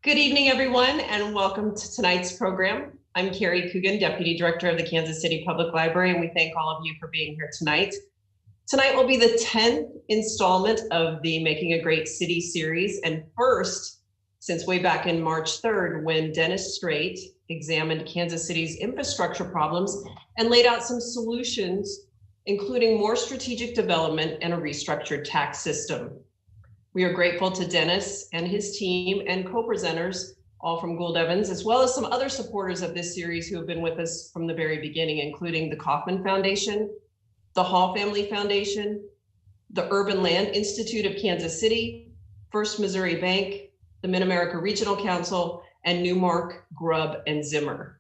Good evening, everyone, and welcome to tonight's program. I'm Carrie Coogan, Deputy Director of the Kansas City Public Library, and we thank all of you for being here tonight. Tonight will be the 10th installment of the Making a Great City series, and first since way back in March 3rd, when Dennis Strait examined Kansas City's infrastructure problems and laid out some solutions, including more strategic development and a restructured tax system. We are grateful to Dennis and his team and co-presenters, all from Gould Evans, as well as some other supporters of this series who have been with us from the very beginning, including the Kauffman Foundation, the Hall Family Foundation, the Urban Land Institute of Kansas City, First Missouri Bank, the Mid-America Regional Council, and Newmark, Grubb, and Zimmer.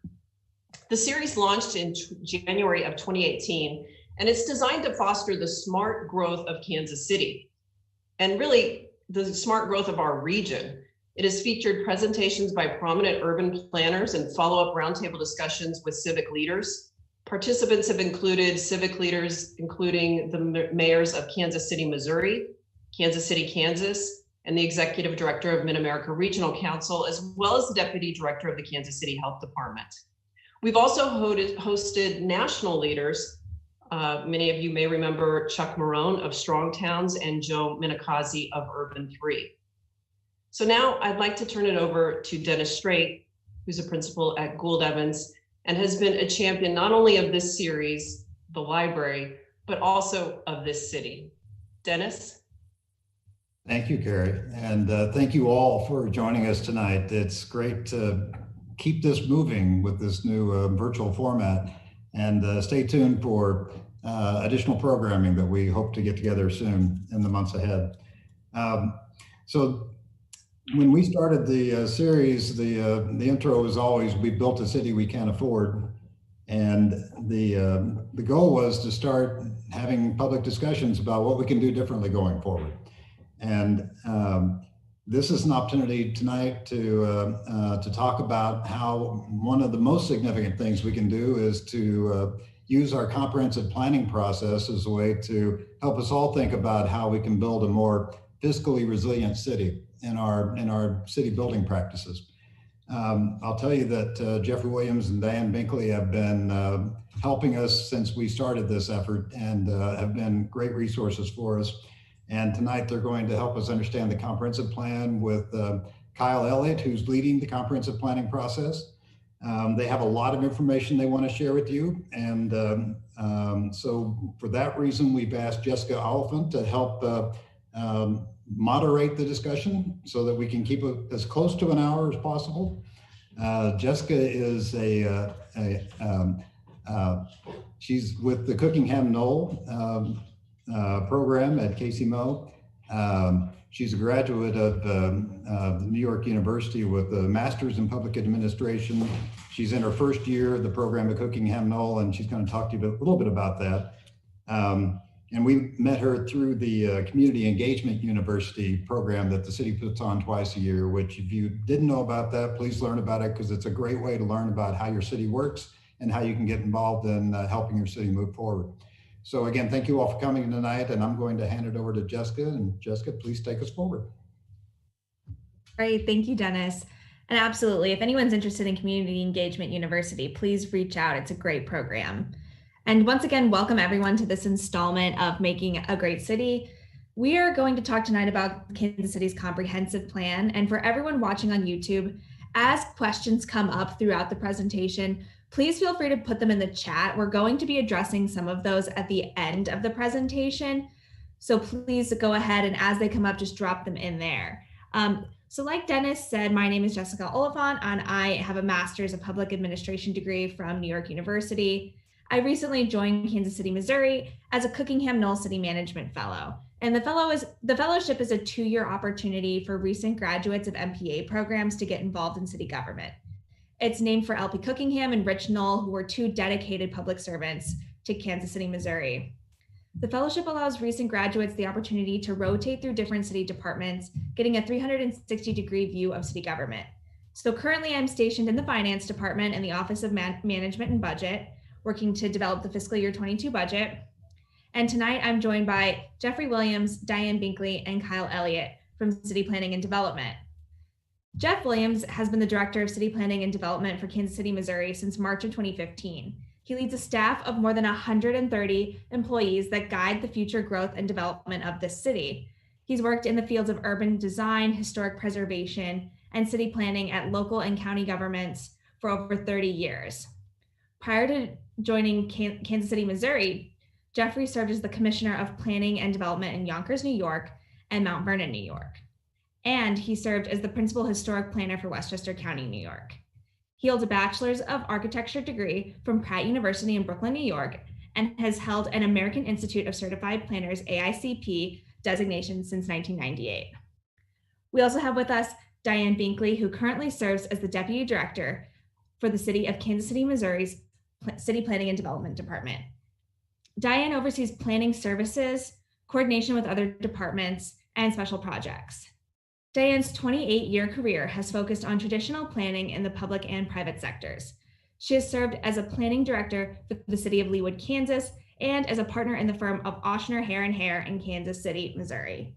The series launched in January of 2018, and it's designed to foster the smart growth of Kansas City, and really the smart growth of our region. It has featured presentations by prominent urban planners and follow-up roundtable discussions with civic leaders. Participants have included civic leaders, including the mayors of Kansas City, Missouri, Kansas City, Kansas, and the executive director of Mid-America Regional Council, as well as the deputy director of the Kansas City Health Department. We've also hosted national leaders. Many of you may remember Chuck Marone of Strong Towns and Joe Minikazi of Urban 3. So now I'd like to turn it over to Dennis Strait, who's a principal at Gould Evans and has been a champion not only of this series, the library, but also of this city. Dennis? Thank you, Carrie, and thank you all for joining us tonight. It's great to keep this moving with this new virtual format, and stay tuned for additional programming that we hope to get together soon in the months ahead. So when we started the series, the intro was always, we built a city we can't afford. And the goal was to start having public discussions about what we can do differently going forward. And this is an opportunity tonight to talk about how one of the most significant things we can do is to use our comprehensive planning process as a way to help us all think about how we can build a more fiscally resilient city in our city building practices. I'll tell you that Jeffrey Williams and Diane Binckley have been helping us since we started this effort and have been great resources for us. And tonight they're going to help us understand the comprehensive plan with Kyle Elliott, who's leading the comprehensive planning process. They have a lot of information they want to share with you. And so for that reason, we've asked Jessica Oliphant to help moderate the discussion so that we can keep it as close to an hour as possible. Jessica is she's with the Cookingham-Noll program at KCMO. She's a graduate of New York University with a master's in public administration. She's in her first year of the program at Cookingham-Noll, and she's going to talk to you a little bit about that. And we met her through the Community Engagement University program that the city puts on twice a year, which if you didn't know about that, please learn about it, because it's a great way to learn about how your city works and how you can get involved in helping your city move forward. So again, thank you all for coming tonight, and I'm going to hand it over to Jessica. And Jessica, please take us forward. Great, thank you, Dennis. And absolutely, if anyone's interested in Community Engagement University, please reach out. It's a great program. And once again, welcome everyone to this installment of Making a Great City. We are going to talk tonight about Kansas City's comprehensive plan. And for everyone watching on YouTube, as questions come up throughout the presentation, please feel free to put them in the chat. We're going to be addressing some of those at the end of the presentation. So please go ahead and as they come up, just drop them in there. So like Dennis said, my name is Jessica Oliphant, and I have a master's of public administration degree from New York University. I recently joined Kansas City, Missouri as a Cookingham-Noll City Management Fellow. And the fellowship is a 2-year opportunity for recent graduates of MPA programs to get involved in city government. It's named for LP Cookingham and Rich Knoll, who were 2 dedicated public servants to Kansas City, Missouri. The fellowship allows recent graduates the opportunity to rotate through different city departments, getting a 360-degree view of city government. So currently I'm stationed in the finance department in the Office of Management and Budget, working to develop the fiscal year 22 budget. And tonight I'm joined by Jeffrey Williams, Diane Binckley, and Kyle Elliott from City Planning and Development. Jeff Williams has been the Director of City Planning and Development for Kansas City, Missouri since March of 2015. He leads a staff of more than 130 employees that guide the future growth and development of this city. He's worked in the fields of urban design, historic preservation, and city planning at local and county governments for over 30 years. Prior to joining Kansas City, Missouri, Jeffrey served as the Commissioner of Planning and Development in Yonkers, New York, and Mount Vernon, New York. And he served as the Principal Historic Planner for Westchester County, New York. He holds a Bachelor's of Architecture degree from Pratt University in Brooklyn, New York, and has held an American Institute of Certified Planners, AICP, designation since 1998. We also have with us Diane Binckley, who currently serves as the Deputy Director for the City of Kansas City, Missouri's City Planning and Development Department. Diane oversees planning services, coordination with other departments, and special projects. Diane's 28-year career has focused on traditional planning in the public and private sectors. She has served as a planning director for the city of Leawood, Kansas, and as a partner in the firm of Ochsner, Hare & Hare in Kansas City, Missouri.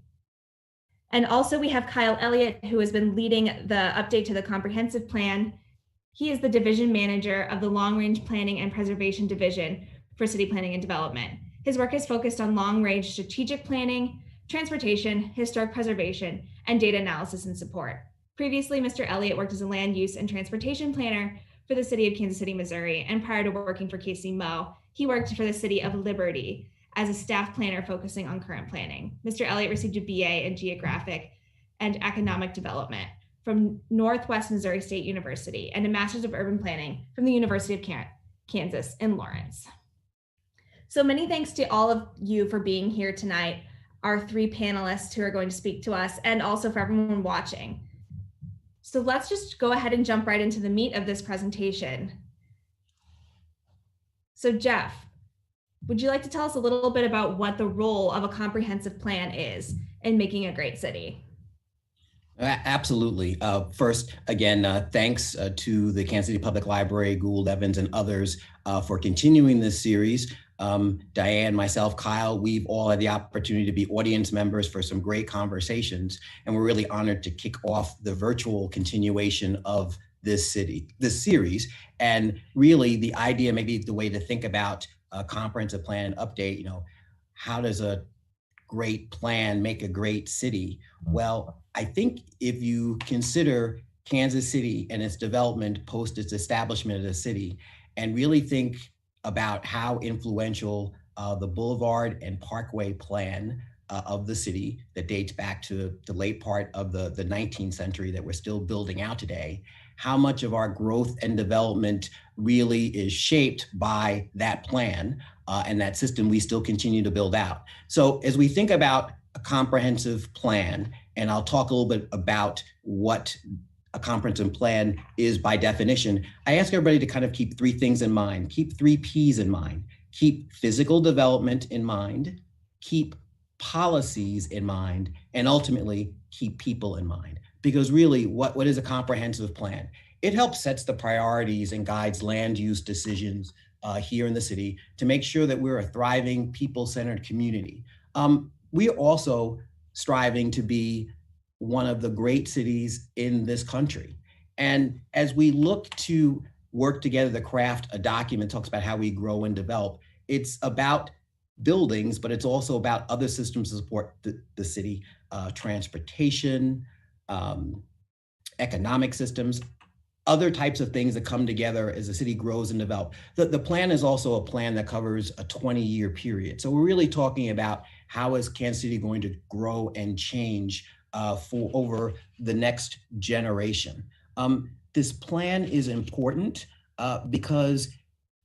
And also we have Kyle Elliott, who has been leading the update to the comprehensive plan. He is the division manager of the Longrange Planning and Preservation Division for City Planning and Development. His work is focused on long-range strategic planning, transportation, historic preservation, and data analysis and support. Previously, Mr. Elliott worked as a land use and transportation planner for the city of Kansas City, Missouri, and prior to working for KCMO, he worked for the city of Liberty as a staff planner focusing on current planning. Mr. Elliott received a BA in Geographic and Economic Development from Northwest Missouri State University and a Master's of Urban Planning from the University of Kansas in Lawrence. So many thanks to all of you for being here tonight, our three panelists who are going to speak to us, and also for everyone watching. So let's just go ahead and jump right into the meat of this presentation. So Jeff, would you like to tell us a little bit about what the role of a comprehensive plan is in making a great city? Absolutely. First, again, thanks to the Kansas City Public Library, Gould Evans, and others for continuing this series. Diane, myself, Kyle, we've all had the opportunity to be audience members for some great conversations, and we're really honored to kick off the virtual continuation of this series. And really the idea, maybe the way to think about a comprehensive plan update, how does a great plan make a great city? Well, I think if you consider Kansas City and its development post its establishment as a city, and really think about how influential the Boulevard and Parkway plan of the city that dates back to the late part of the 19th century that we're still building out today, how much of our growth and development really is shaped by that plan and that system we still continue to build out. So as we think about a comprehensive plan, and I'll talk a little bit about what a comprehensive plan is by definition, I ask everybody to kind of keep three things in mind, keep three P's in mind, keep physical development in mind, keep policies in mind, and ultimately keep people in mind. Because really, what is a comprehensive plan? It helps sets the priorities and guides land use decisions here in the city to make sure that we're a thriving, people-centered community. We are also striving to be one of the great cities in this country. And as we look to work together to craft a document that talks about how we grow and develop, it's about buildings, but it's also about other systems to support the city, transportation, economic systems, other types of things that come together as the city grows and develops. The plan is also a plan that covers a 20-year period. So we're really talking about how is Kansas City going to grow and change for over the next generation. This plan is important because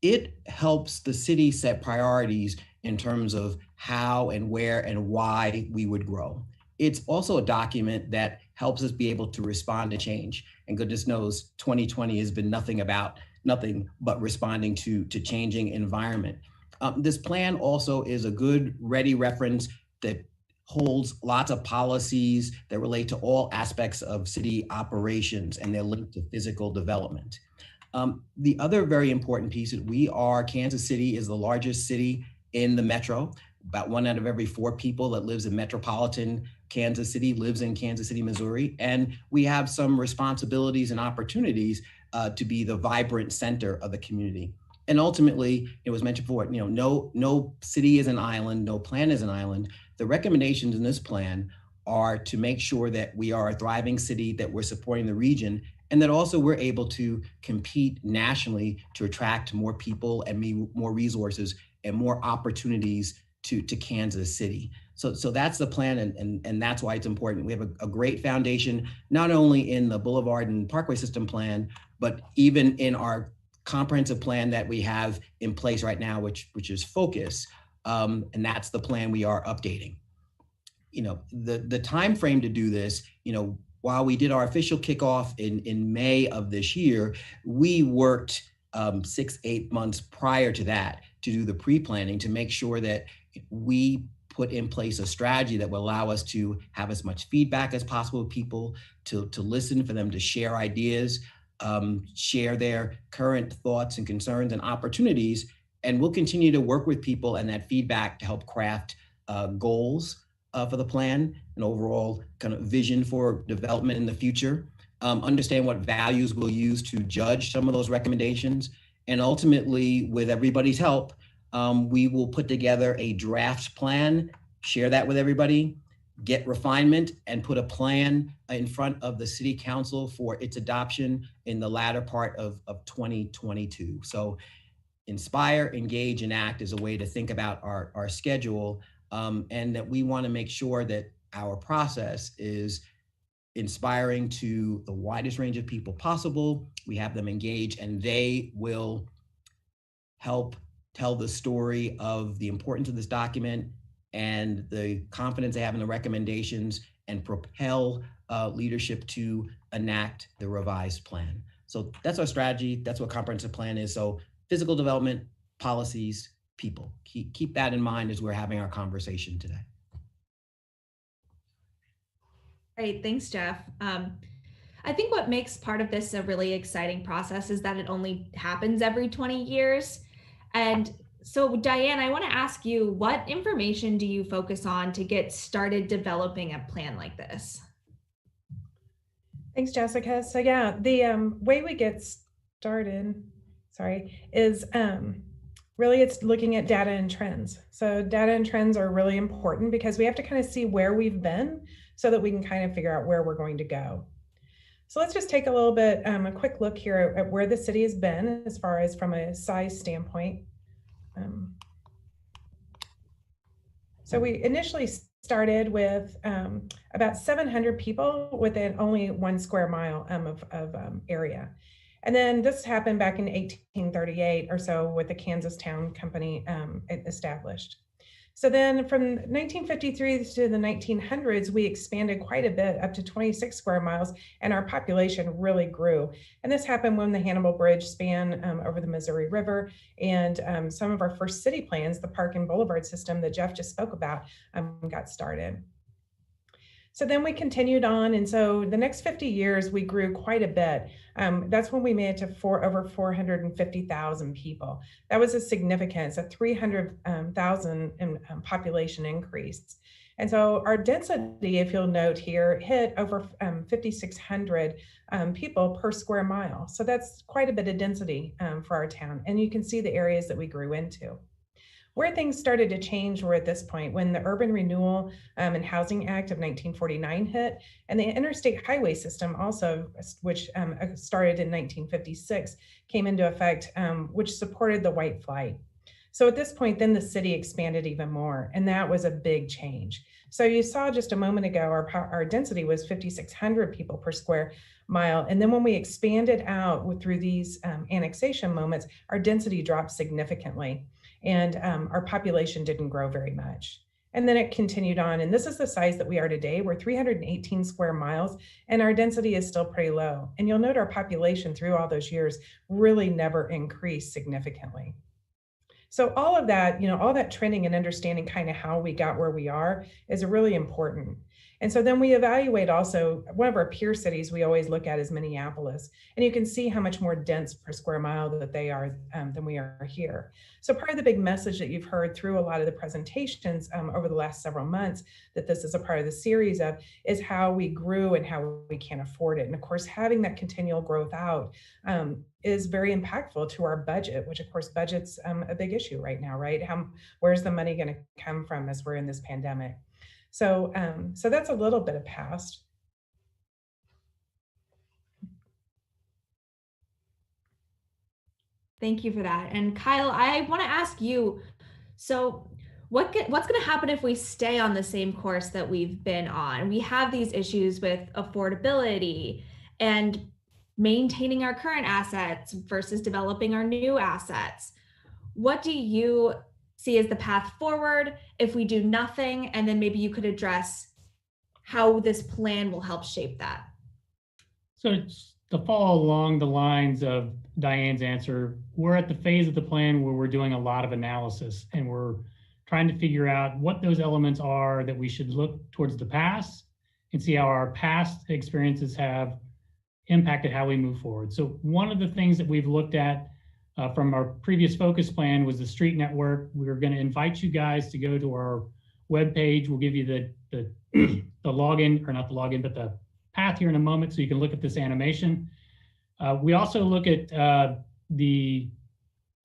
it helps the city set priorities in terms of how and where and why we would grow. It's also a document that helps us be able to respond to change. And goodness knows, 2020 has been nothing but responding to changing environment. This plan also is a good, ready reference that holds lots of policies that relate to all aspects of city operations, and they're linked to physical development. The other very important piece is Kansas City is the largest city in the metro. About 1 out of every 4 people that lives in metropolitan Kansas City lives in Kansas City, Missouri. And we have some responsibilities and opportunities to be the vibrant center of the community. And ultimately, it was mentioned before, no city is an island, no plan is an island. The recommendations in this plan are to make sure that we are a thriving city, that we're supporting the region, and that also we're able to compete nationally to attract more people and more resources and more opportunities to Kansas City. So that's the plan, and that's why it's important. We have a great foundation, not only in the Boulevard and Parkway System plan, but even in our comprehensive plan that we have in place right now, which is Focus, and that's the plan we are updating. The time frame to do this, while we did our official kickoff in May of this year, we worked 6-8 months prior to that to do the pre-planning to make sure that we put in place a strategy that will allow us to have as much feedback as possible with people, to listen, for them to share ideas, share their current thoughts and concerns and opportunities. And we'll continue to work with people and that feedback to help craft goals for the plan, an overall kind of vision for development in the future, understand what values we'll use to judge some of those recommendations. And ultimately, with everybody's help, we will put together a draft plan, share that with everybody, get refinement, and put a plan in front of the City Council for its adoption in the latter part of 2022. So inspire, engage, and act is a way to think about our schedule, and that we want to make sure that our process is inspiring to the widest range of people possible. We have them engage, and they will help tell the story of the importance of this document and the confidence they have in the recommendations, and propel leadership to enact the revised plan. So that's our strategy. That's what comprehensive plan is. So physical development, policies, people. Keep that in mind as we're having our conversation today. Great, thanks, Jeff. I think what makes part of this a really exciting process is that it only happens every 20 years. And so, Diane, I want to ask you, what information do you focus on to get started developing a plan like this? Thanks, Jessica. So yeah, the way we get started, is really it's looking at data and trends. So data and trends are really important because we have to kind of see where we've been so that we can kind of figure out where we're going to go. So let's just take a little bit, a quick look here at where the city has been as far as from a size standpoint. So we initially started with about 700 people within only 1 square mile of area. And then this happened back in 1838 or so with the Kansas Town Company established. So then from 1953 to the 1900s, we expanded quite a bit up to 26 square miles, and our population really grew. And this happened when the Hannibal Bridge span over the Missouri River, and some of our first city plans, the Park and Boulevard system that Jeff just spoke about, got started. So then we continued on, and so the next 50 years, we grew quite a bit. That's when we made it to over 450,000 people. That was a significant, it's a 300,000 population increase. And so our density, if you'll note here, hit over 5,600 people per square mile. So that's quite a bit of density for our town. And you can see the areas that we grew into. Where things started to change were at this point when the Urban Renewal and Housing Act of 1949 hit, and the interstate highway system also, which started in 1956, came into effect, which supported the white flight. So at this point, then the city expanded even more, and that was a big change. So you saw just a moment ago, our density was 5,600 people per square mile. And then when we expanded out through these annexation moments, our density dropped significantly. And our population didn't grow very much. And then it continued on, and this is the size that we are today. We're 318 square miles, and our density is still pretty low. And you'll note our population through all those years really never increased significantly. So all of that, all that trending and understanding kind of how we got where we are is really important. And so then we evaluate also, one of our peer cities we always look at is Minneapolis. And you can see how much more dense per square mile that they are than we are here. So part of the big message that you've heard through a lot of the presentations over the last several months that this is a part of the series of is how we grew and how we can't afford it. And of course, having that continual growth out is very impactful to our budget, which of course budget's a big issue right now, right? Where's the money going to come from as we're in this pandemic? So, so that's a little bit of past. Thank you for that. And Kyle, I want to ask you, so what's going to happen if we stay on the same course that we've been on? We have these issues with affordability and maintaining our current assets versus developing our new assets. What do you see as the path forward if we do nothing? And then maybe you could address how this plan will help shape that. So it's to follow along the lines of Diane's answer, we're at the phase of the plan where we're doing a lot of analysis and we're trying to figure out what those elements are that we should look towards the past and see how our past experiences have impacted how we move forward. So one of the things that we've looked at from our previous focus plan was the street network. We're going to invite you guys to go to our webpage. We'll give you the login, or not the login, but the path here in a moment so you can look at this animation. We also look at the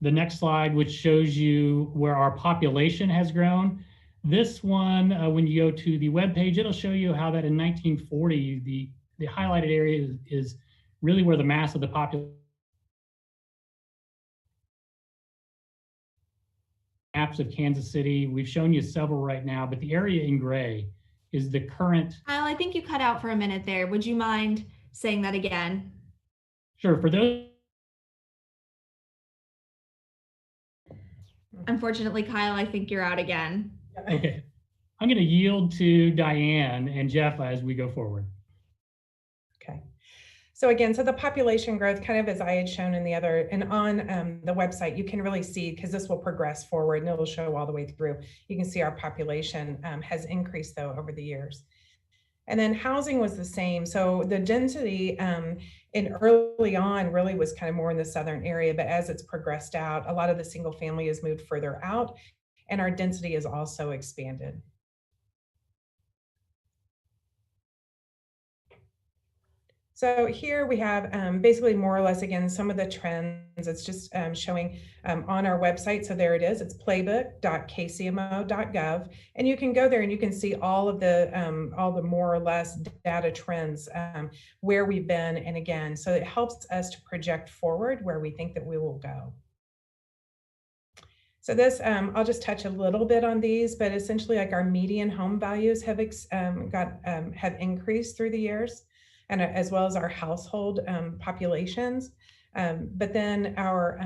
next slide, which shows you where our population has grown. This one, when you go to the webpage, it'll show you how that in 1940, the highlighted area is really where the mass of the population. Maps of Kansas City, we've shown you several right now, but the area in gray is the current. Kyle, I think you cut out for a minute there. Would you mind saying that again? Sure, for those. Unfortunately, Kyle, I think you're out again. Okay, I'm going to yield to Diane and Jeff as we go forward. Okay. So again, so the population growth, kind of as I had shown in the other, and on the website, you can really see, because this will progress forward and it'll show all the way through. You can see our population has increased though over the years. And then housing was the same. So the density in early on really was kind of more in the southern area, but as it's progressed out, a lot of the single family has moved further out and our density has also expanded. So here we have basically more or less, again, some of the trends. It's just showing on our website. So there it is. It's playbook.kcmo.gov. And you can go there and you can see all the more or less data trends where we've been. And again, so it helps us to project forward where we think that we will go. So this, I'll just touch a little bit on these, but essentially like our median home values have increased through the years, and as well as our household populations. But then our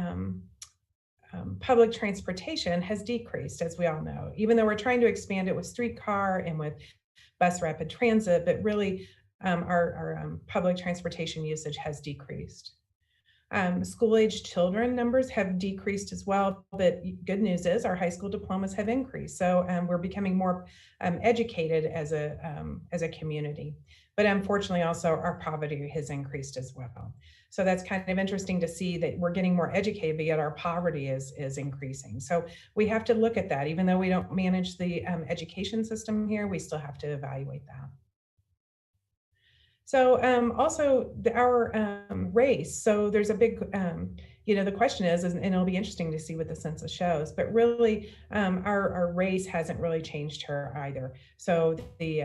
public transportation has decreased, as we all know, even though we're trying to expand it with streetcar and with bus rapid transit, but really our public transportation usage has decreased. School-age children numbers have decreased as well, but good news is our high school diplomas have increased. So we're becoming more educated as a community. But unfortunately, also our poverty has increased as well. So that's kind of interesting to see that we're getting more educated, but yet our poverty is increasing. So we have to look at that. Even though we don't manage the education system here, we still have to evaluate that. So also our race. So there's a big, the question is, and it'll be interesting to see what the census shows, but really our race hasn't really changed here either. So the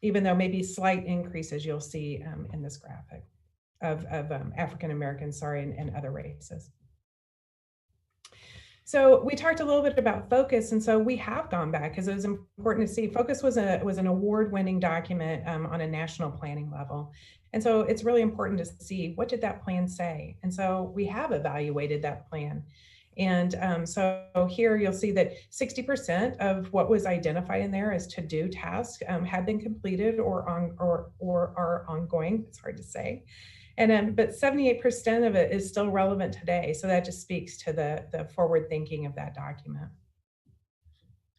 even though maybe slight increases you'll see in this graphic of African Americans, and other races. So we talked a little bit about focus, and so we have gone back because it was important to see. Focus was an award-winning document on a national planning level, and so it's really important to see what did that plan say. And so we have evaluated that plan, and so here you'll see that 60% of what was identified in there as to-do tasks have been completed or are ongoing. It's hard to say. And but 78% of it is still relevant today. So that just speaks to the forward thinking of that document.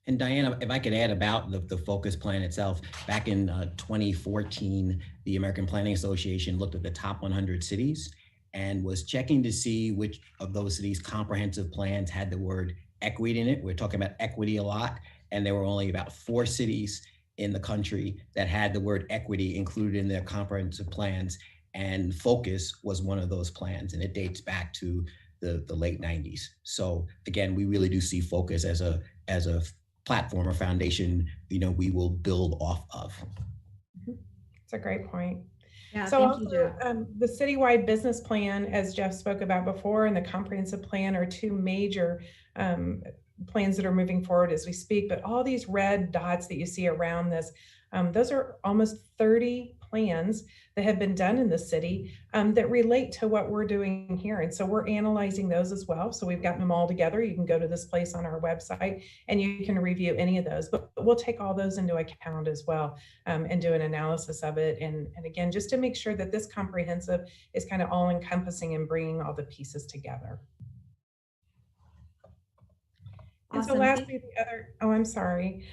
And Diane, if I could add about the focus plan itself, back in 2014, the American Planning Association looked at the top 100 cities and was checking to see which of those cities' comprehensive plans had the word equity in it. We're talking about equity a lot, and there were only about 4 cities in the country that had the word equity included in their comprehensive plans, and focus was one of those plans, and it dates back to the late 90s. So again, we really do see focus as a platform or foundation, we will build off of. It's a great point. Yeah, so thank also, you, the citywide business plan, as Jeff spoke about before, and the comprehensive plan are 2 major plans that are moving forward as we speak. But all these red dots that you see around this, those are almost 30 plans that have been done in the city that relate to what we're doing here. And so we're analyzing those as well. So we've gotten them all together. You can go to this place on our website and you can review any of those, but we'll take all those into account as well and do an analysis of it. And again, just to make sure that this comprehensive is kind of all encompassing and bringing all the pieces together. And awesome. so lastly, I'm sorry.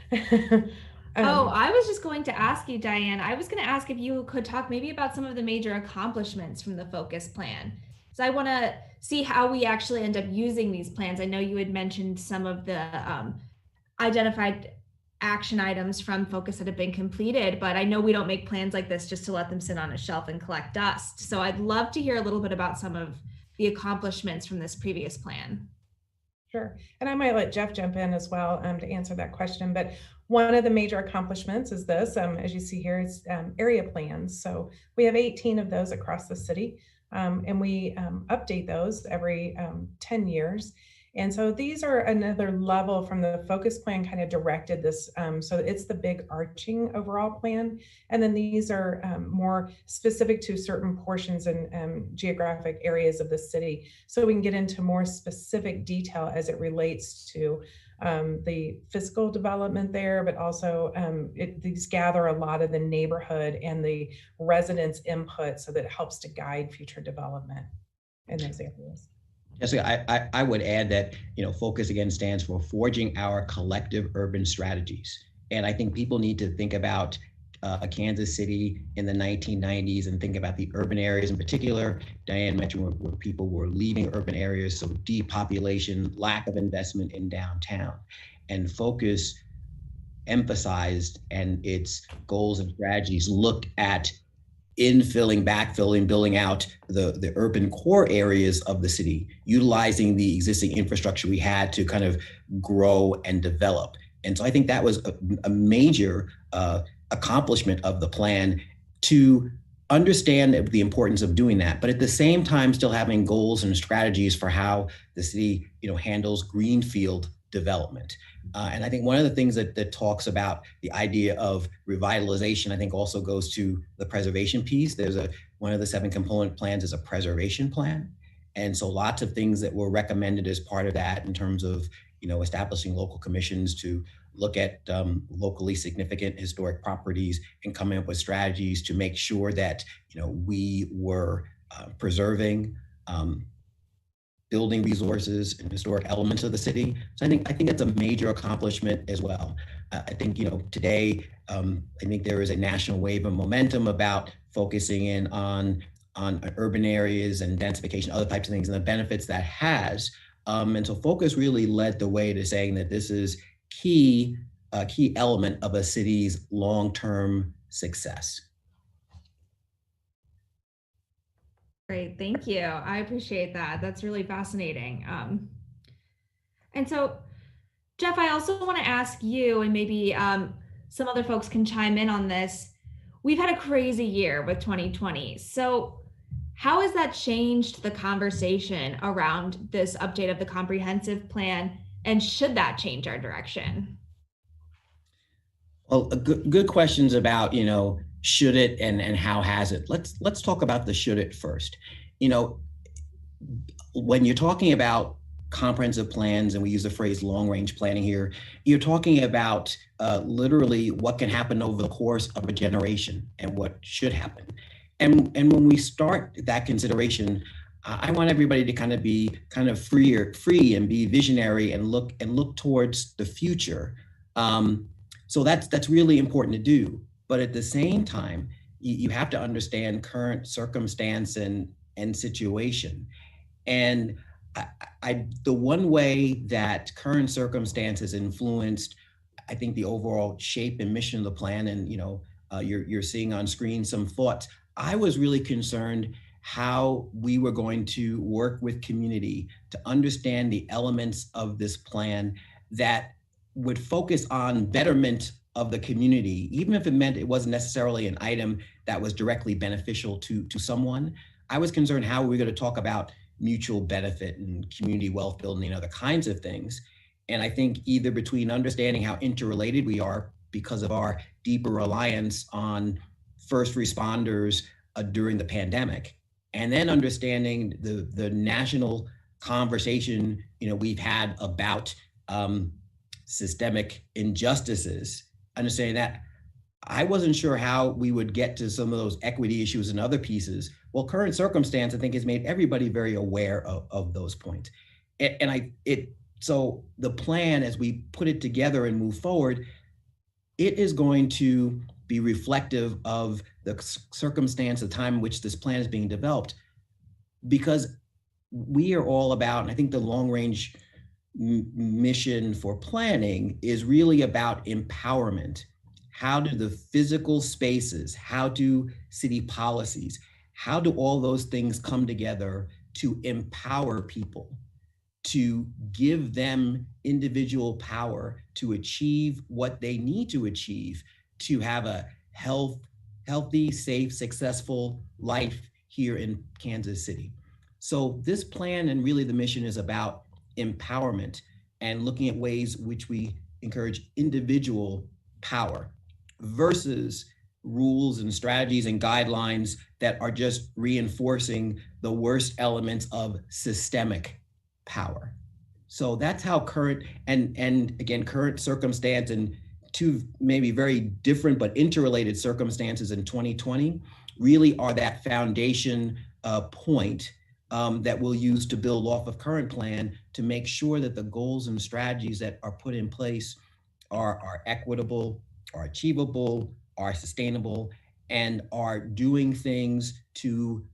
I was just going to ask you, Diane, I was going to ask if you could talk maybe about some of the major accomplishments from the focus plan. So I want to see how we actually end up using these plans. I know you had mentioned some of the identified action items from focus that have been completed, but I know we don't make plans like this just to let them sit on a shelf and collect dust. So I'd love to hear a little bit about some of the accomplishments from this previous plan. Sure. And I might let Jeff jump in as well to answer that question. But one of the major accomplishments is this, as you see here, is area plans. So we have 18 of those across the city, and we update those every 10 years. And so these are another level from the focus plan, kind of directed this. So it's the big arching overall plan. And then these are more specific to certain portions and geographic areas of the city. So we can get into more specific detail as it relates to the physical development there, but also these gather a lot of the neighborhood and the residents' input so that it helps to guide future development in those areas. Yes, I would add that, focus again stands for forging our collective urban strategies. And I think people need to think about Kansas City in the 1990s and think about the urban areas in particular. Diane mentioned where people were leaving urban areas, so depopulation, lack of investment in downtown. And focus emphasized, and its goals and strategies looked at infilling, backfilling, building out the urban core areas of the city, utilizing the existing infrastructure we had to kind of grow and develop. And so I think that was a major accomplishment of the plan, to understand the importance of doing that, but at the same time still having goals and strategies for how the city handles greenfield development. And I think one of the things that talks about the idea of revitalization, I think also goes to the preservation piece. There's one of the 7 component plans is a preservation plan. And so lots of things that were recommended as part of that in terms of, establishing local commissions to look at locally significant historic properties and coming up with strategies to make sure that, we were preserving building resources and historic elements of the city. So I think that's a major accomplishment as well. I think, today, I think there is a national wave of momentum about focusing in on urban areas and densification, other types of things, and the benefits that has. And so focus really led the way to saying that this is a key element of a city's long-term success. Great, thank you. I appreciate that. That's really fascinating. And so, Jeff, I also want to ask you, and maybe some other folks can chime in on this. We've had a crazy year with 2020. So how has that changed the conversation around this update of the comprehensive plan? And should that change our direction? Well, good questions about, should it and how has it? Let's talk about the should it first. When you're talking about comprehensive plans, and we use the phrase long-range planning here, you're talking about literally what can happen over the course of a generation and what should happen. And when we start that consideration, I want everybody to kind of be free and be visionary and look towards the future So that's really important to do. But at the same time, you have to understand current circumstance and situation. And the one way that current circumstances influenced, I think, the overall shape and mission of the plan, and you're seeing on screen some thoughts. I was really concerned how we were going to work with community to understand the elements of this plan that would focus on betterment of the community, even if it meant it wasn't necessarily an item that was directly beneficial to someone. I was concerned how we were going to talk about mutual benefit and community wealth building and other kinds of things. And I think either between understanding how interrelated we are because of our deeper reliance on first responders during the pandemic, and then understanding the national conversation we've had about systemic injustices, understanding that, I wasn't sure how we would get to some of those equity issues and other pieces. Well, current circumstance, I think, has made everybody very aware of those points. So the plan, as we put it together and move forward, it is going to be reflective of the circumstance, the time in which this plan is being developed, because we are all about, and I think the long range mission for planning is really about empowerment. How do the physical spaces, how do city policies, how do all those things come together to empower people, to give them individual power to achieve what they need to achieve to have a healthy, safe, successful life here in Kansas City. So this plan and really the mission is about empowerment and looking at ways which we encourage individual power versus rules and strategies and guidelines that are just reinforcing the worst elements of systemic power. So that's how current and again, current circumstance and two maybe very different but interrelated circumstances in 2020 really are that foundation point that we'll use to build off of current plan to make sure that the goals and strategies that are put in place are equitable, are achievable, are sustainable, and are doing things to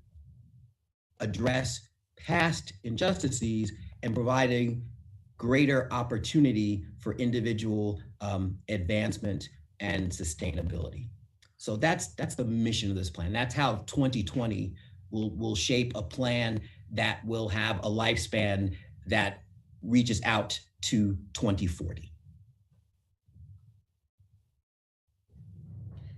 address past injustices and providing greater opportunity for individual advancement and sustainability. So that's the mission of this plan. That's how 2020 will shape a plan that will have a lifespan that reaches out to 2040.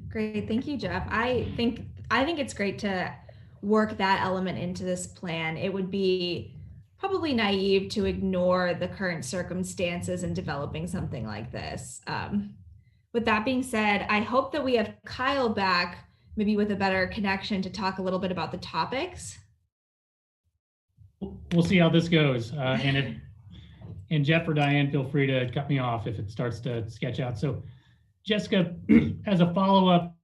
Great, thank you, Jeff. I think it's great to work that element into this plan. It would be probably naive to ignore the current circumstances in developing something like this. With that being said, I hope that we have Kyle back, maybe with a better connection, to talk a little bit about the topics. We'll see how this goes. And Jeff or Diane, feel free to cut me off if it starts to sketch out. So Jessica, as a follow-up.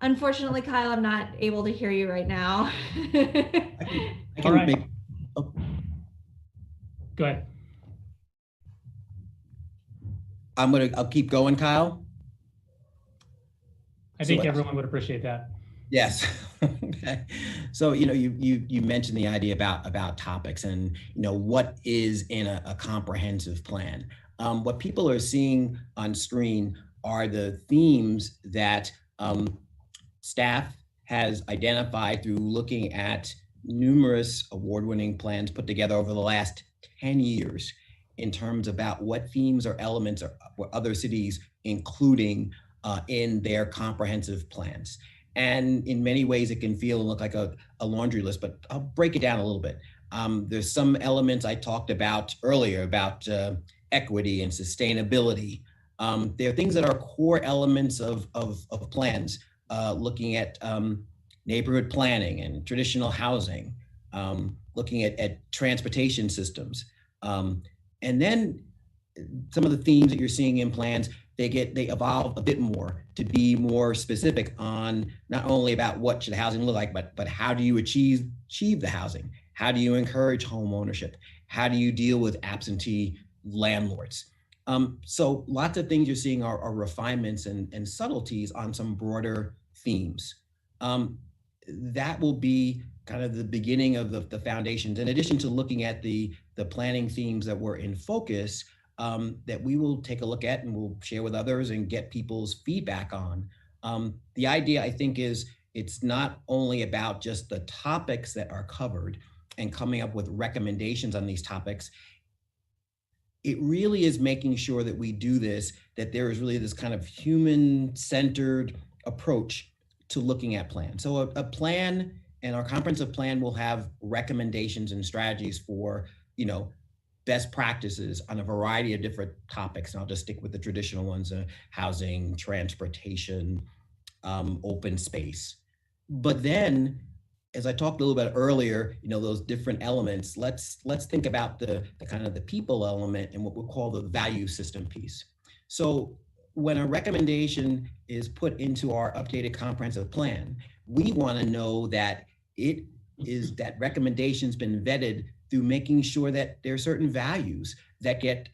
Unfortunately, Kyle, I'm not able to hear you right now. I can All right. make, oh. Go ahead. I'll keep going, Kyle. I think everyone would appreciate that. Yes. Okay. So, you mentioned the idea about topics and, what is in a comprehensive plan. What people are seeing on screen are the themes that staff has identified through looking at numerous award-winning plans put together over the last 10 years in terms about what themes or elements or other cities including in their comprehensive plans. And in many ways, it can feel and look like a laundry list, but I'll break it down a little bit. There's some elements I talked about earlier about equity and sustainability. There are things that are core elements of plans, looking at neighborhood planning and traditional housing, looking at transportation systems. And then some of the themes that you're seeing in plans, they evolve a bit more to be more specific on not only about what should housing look like, but how do you achieve the housing? How do you encourage home ownership? How do you deal with absentee landlords? So lots of things you're seeing are refinements and subtleties on some broader themes. That will be kind of the beginning of the foundations, in addition to looking at the planning themes that were in focus, that we will take a look at and we'll share with others and get people's feedback on. The idea, I think, is it's not only about just the topics that are covered and coming up with recommendations on these topics. It really is making sure that we do this, that there is really this kind of human-centered approach to looking at plans. So a plan and our comprehensive plan will have recommendations and strategies for, best practices on a variety of different topics. And I'll just stick with the traditional ones, housing, transportation, open space. But then, as I talked a little bit earlier, those different elements, let's think about the kind of the people element and what we'll call the value system piece. So when a recommendation is put into our updated comprehensive plan, we want to know that that recommendation's been vetted through making sure that there are certain values that get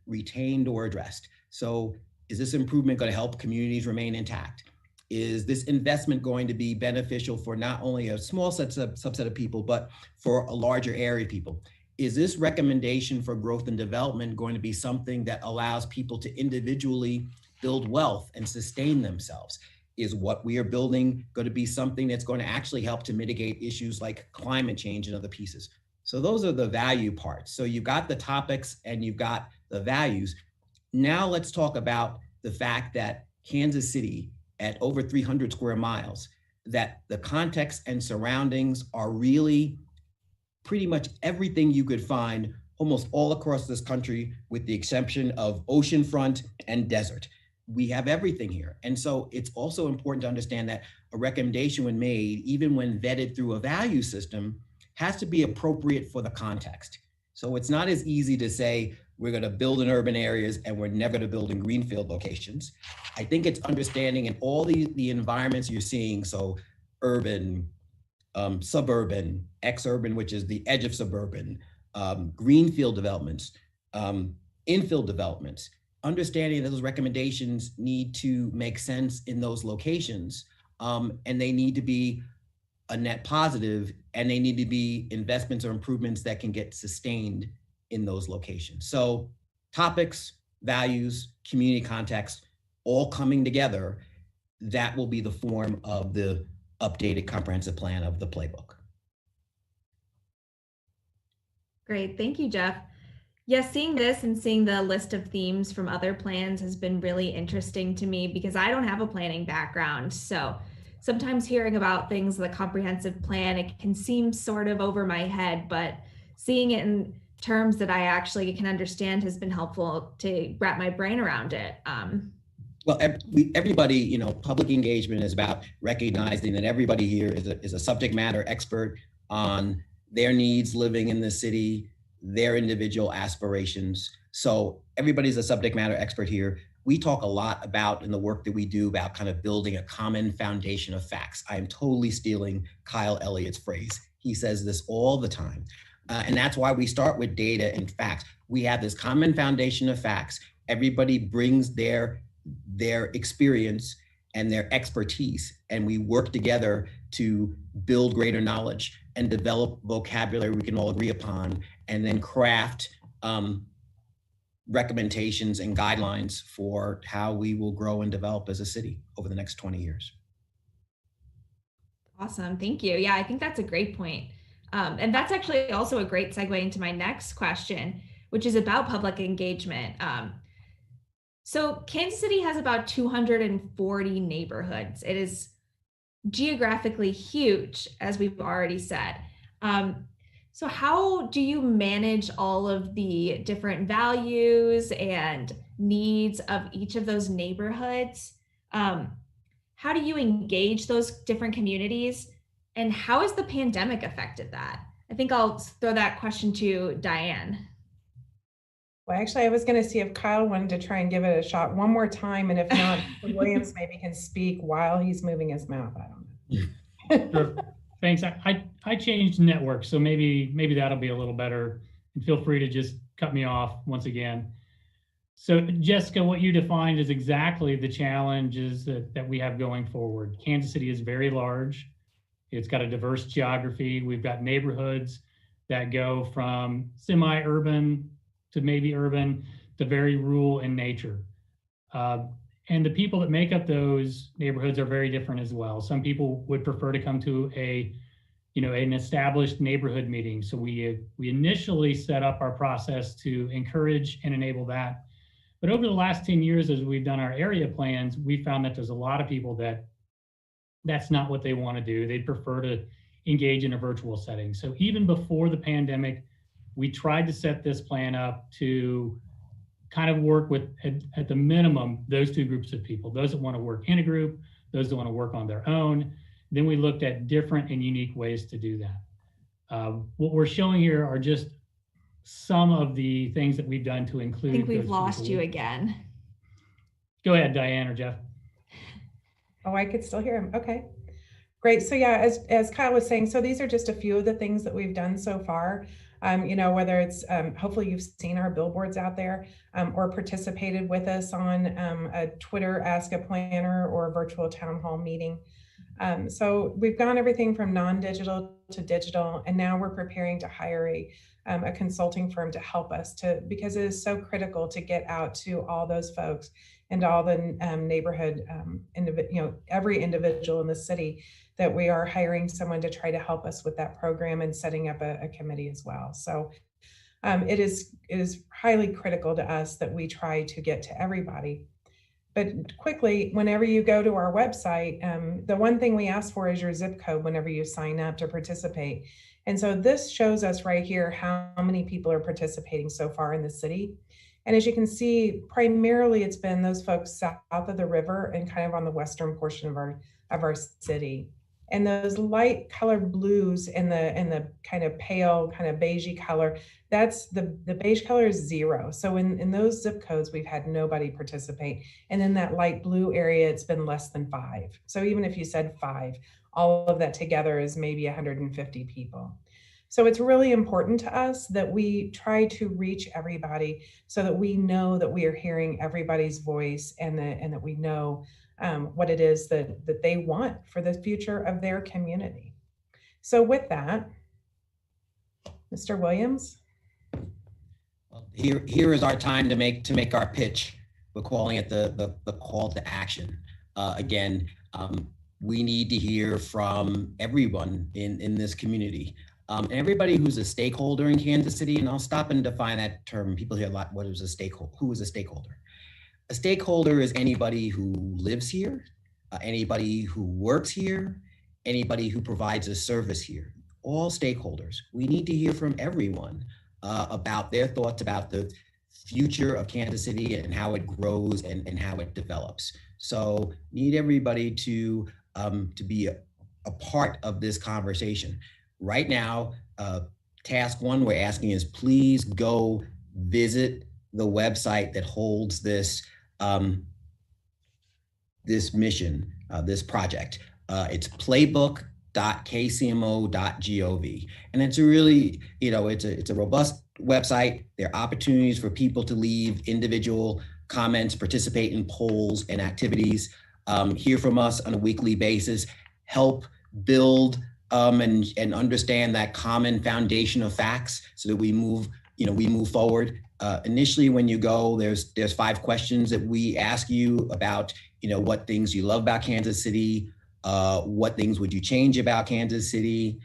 retained or addressed. So is this improvement going to help communities remain intact? Is this investment going to be beneficial for not only a small subset of people, but for a larger area of people? Is this recommendation for growth and development going to be something that allows people to individually build wealth and sustain themselves? Is what we are building going to be something that's going to actually help to mitigate issues like climate change and other pieces? So those are the value parts. So you've got the topics and you've got the values. Now let's talk about the fact that Kansas City, at over 300 square miles, that the context and surroundings are really pretty much everything you could find almost all across this country, with the exception of oceanfront and desert. We have everything here. And so it's also important to understand that a recommendation when made, even when vetted through a value system, has to be appropriate for the context. So it's not as easy to say, we're going to build in urban areas and we're never going to build in greenfield locations. I think it's understanding in all the environments you're seeing, so urban, suburban, exurban, which is the edge of suburban, greenfield developments, infill developments, understanding that those recommendations need to make sense in those locations, and they need to be a net positive, and they need to be investments or improvements that can get sustained in those locations. So topics, values, community context, all coming together, that will be the form of the updated comprehensive plan of the playbook. Great, thank you, Jeff. Yes, seeing this and seeing the list of themes from other plans has been really interesting to me, because I don't have a planning background. So sometimes hearing about things like the comprehensive plan, it can seem sort of over my head, but seeing it in terms that I actually can understand has been helpful to wrap my brain around it. Well, everybody, public engagement is about recognizing that everybody here is a subject matter expert on their needs living in the city, their individual aspirations. So everybody's a subject matter expert here. We talk a lot about, in the work that we do, about kind of building a common foundation of facts. I am totally stealing Kyle Elliott's phrase. He says this all the time. And that's why we start with data and facts. We have this common foundation of facts. Everybody brings their experience and their expertise, and we work together to build greater knowledge and develop vocabulary we can all agree upon, and then craft recommendations and guidelines for how we will grow and develop as a city over the next 20 years. Awesome, thank you. Yeah, I think that's a great point. And that's actually also a great segue into my next question, which is about public engagement. So Kansas City has about 240 neighborhoods. It is geographically huge, as we've already said. So how do you manage all of the different values and needs of each of those neighborhoods? How do you engage those different communities? And how has the pandemic affected that? I think I'll throw that question to Diane. Well, actually, I was going to see if Kyle wanted to try and give it a shot one more time. And if not, Williams maybe can speak while he's moving his mouth. I don't know. Sure. Thanks. I changed network, so maybe that'll be a little better And feel free to just cut me off once again. So Jessica, what you defined is exactly the challenges that we have going forward. Kansas City is very large. It's got a diverse geography. We've got neighborhoods that go from semi-urban to maybe urban to very rural in nature. And the people that make up those neighborhoods are very different as well. Some people would prefer to come to an established neighborhood meeting. So we initially set up our process to encourage and enable that. But over the last 10 years, as we've done our area plans, we found that there's a lot of people that's not what they want to do. They'd prefer to engage in a virtual setting. So even before the pandemic, we tried to set this plan up to kind of work with, at the minimum, those two groups of people, those that want to work in a group, those that want to work on their own. Then we looked at different and unique ways to do that. What we're showing here are just some of the things that we've done to include. I think we've lost you again. Go ahead, Diane or Jeff. Oh, I could still hear him. Okay, great. So yeah, as Kyle was saying, so these are just a few of the things that we've done so far. Whether it's hopefully you've seen our billboards out there or participated with us on a Twitter Ask a Planner or a virtual town hall meeting. So we've gone everything from non-digital to digital, and now we're preparing to hire a consulting firm to help us because it is so critical to get out to all those folks and all the neighborhood, every individual in the city, that we are hiring someone to try to help us with that program and setting up a committee as well. So it is highly critical to us that we try to get to everybody. But quickly, whenever you go to our website, the one thing we ask for is your zip code whenever you sign up to participate. And so this shows us right here how many people are participating so far in the city. And as you can see, primarily it's been those folks south of the river and kind of on the western portion of our city. And those light colored blues and the kind of pale, kind of beigey color, that's the beige color is 0. So in those zip codes, we've had nobody participate. And in that light blue area, it's been less than 5. So even if you said 5, all of that together is maybe 150 people. So it's really important to us that we try to reach everybody so that we know that we are hearing everybody's voice and that we know what it is that they want for the future of their community. So with that, Mr. Williams. Well, here is our time to make our pitch. We're calling it the call to action. We need to hear from everyone in this community. Everybody who's a stakeholder in Kansas City, and I'll stop and define that term. People hear a lot, what is a stakeholder? Who is a stakeholder? A stakeholder is anybody who lives here, anybody who works here, anybody who provides a service here. All stakeholders. We need to hear from everyone about their thoughts about the future of Kansas City and how it grows and how it develops. So need everybody to be a part of this conversation. Right now, task 1 we're asking is please go visit the website that holds this this mission, this project. It's playbook.kcmo.gov. And it's a really, it's a robust website. There are opportunities for people to leave individual comments, participate in polls and activities, hear from us on a weekly basis, help build and understand that common foundation of facts so that we move forward. Initially, when you go, there's 5 questions that we ask you about, what things you love about Kansas City, what things would you change about Kansas City,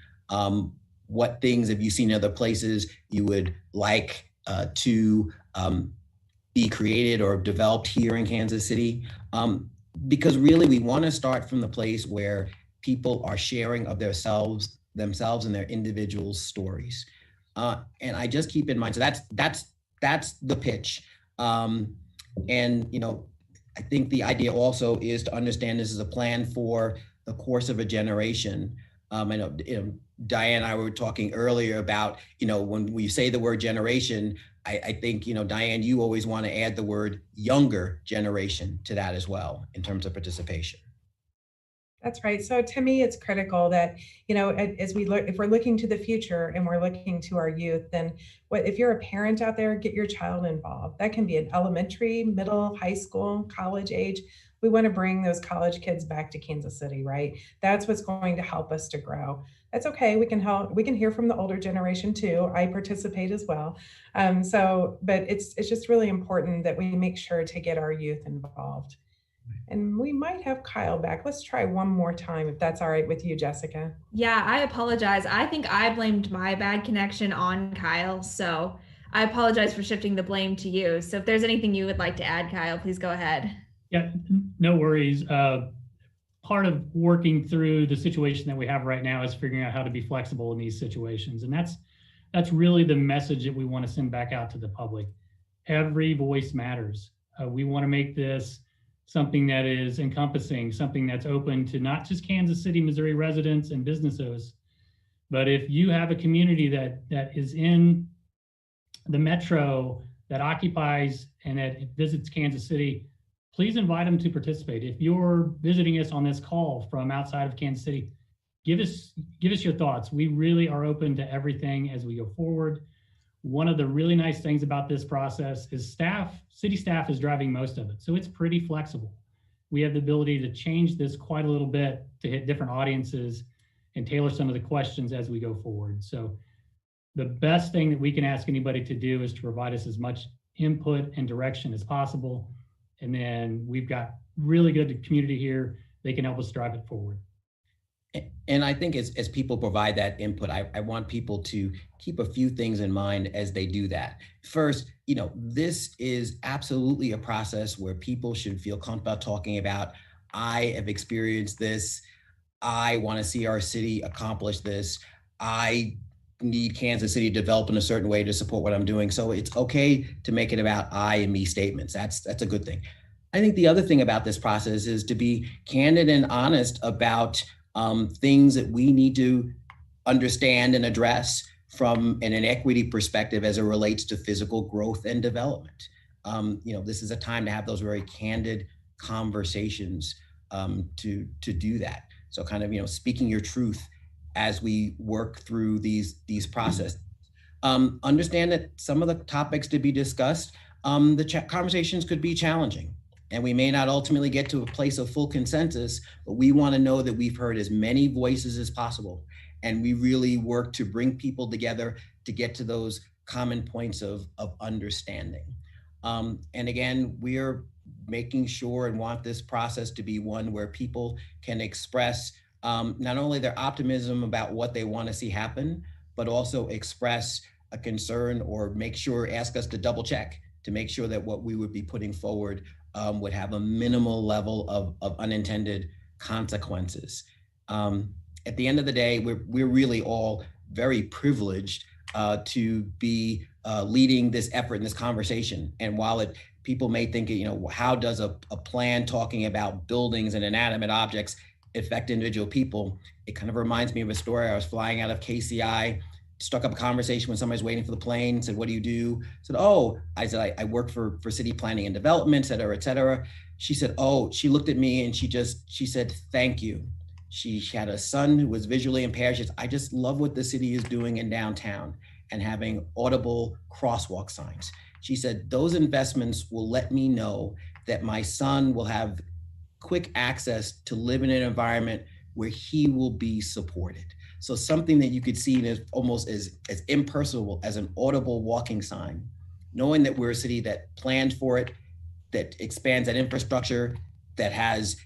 what things have you seen in other places you would like to be created or developed here in Kansas City. Because really we want to start from the place where people are sharing of themselves and their individual stories. And I just keep in mind, so that's the pitch. I think the idea also is to understand this is a plan for the course of a generation. I know, Diane and I were talking earlier about, when we say the word generation, I think, Diane, you always want to add the word younger generation to that as well in terms of participation. That's right. So to me, it's critical that, as we look, if we're looking to the future and we're looking to our youth, then if you're a parent out there, get your child involved. That can be an elementary, middle, high school, college age. We want to bring those college kids back to Kansas City, right? That's what's going to help us to grow. That's okay. We can help. We can hear from the older generation too. I participate as well. But it's just really important that we make sure to get our youth involved. And we might have Kyle back. Let's try one more time, if that's all right with you, Jessica. Yeah, I apologize. I think I blamed my bad connection on Kyle. So I apologize for shifting the blame to you. So if there's anything you would like to add, Kyle, please go ahead. Yeah, no worries. Part of working through the situation that we have right now is figuring out how to be flexible in these situations. And that's really the message that we want to send back out to the public. Every voice matters. We want to make this something that is encompassing, something that's open to not just Kansas City, Missouri residents and businesses, but if you have a community that is in the metro, that occupies and that visits Kansas City, please invite them to participate. If you're visiting us on this call from outside of Kansas City, give us your thoughts. We really are open to everything as we go forward. One of the really nice things about this process is city staff is driving most of it. So it's pretty flexible. We have the ability to change this quite a little bit to hit different audiences and tailor some of the questions as we go forward. So the best thing that we can ask anybody to do is to provide us as much input and direction as possible. And then we've got really good community here. They can help us drive it forward. And I think as people provide that input, I want people to keep a few things in mind as they do that. First, this is absolutely a process where people should feel comfortable talking about, I have experienced this. I want to see our city accomplish this. I need Kansas City to develop in a certain way to support what I'm doing. So it's okay to make it about I and me statements. That's a good thing. I think the other thing about this process is to be candid and honest about things that we need to understand and address from an inequity perspective as it relates to physical growth and development. This is a time to have those very candid conversations to do that. So kind of, speaking your truth as we work through these processes. Understand that some of the topics to be discussed, the conversations could be challenging. And we may not ultimately get to a place of full consensus, but we want to know that we've heard as many voices as possible. And we really work to bring people together to get to those common points of understanding. And again, we're making sure and want this process to be one where people can express not only their optimism about what they want to see happen, but also express a concern or ask us to double check to make sure that what we would be putting forward would have a minimal level of unintended consequences. At the end of the day, we're really all very privileged to be leading this effort in this conversation. And while people may think, how does a plan talking about buildings and inanimate objects affect individual people? It kind of reminds me of a story. I was flying out of KCI, struck up a conversation when somebody's waiting for the plane, said, what do you do? I said, I work for city planning and development, et cetera, et cetera. She said, she looked at me and she said, thank you. She had a son who was visually impaired. She said, I just love what the city is doing in downtown and having audible crosswalk signs. She said, those investments will let me know that my son will have quick access to live in an environment where he will be supported. So something that you could see as almost as impersonal as an audible walking sign, knowing that we're a city that planned for it, that expands that infrastructure, that has,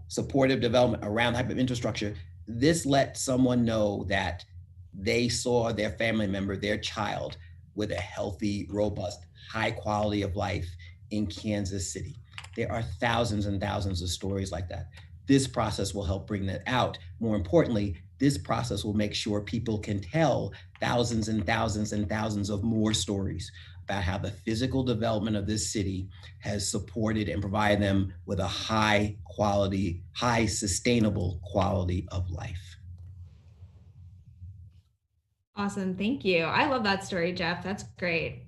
supportive development around that type of infrastructure. This let someone know that they saw their family member, their child, with a healthy, robust, high quality of life in Kansas City. There are thousands and thousands of stories like that. This process will help bring that out. More importantly, this process will make sure people can tell thousands and thousands and thousands of more stories about how the physical development of this city has supported and provided them with a high quality, high sustainable quality of life. Awesome, thank you. I love that story, Jeff. That's great.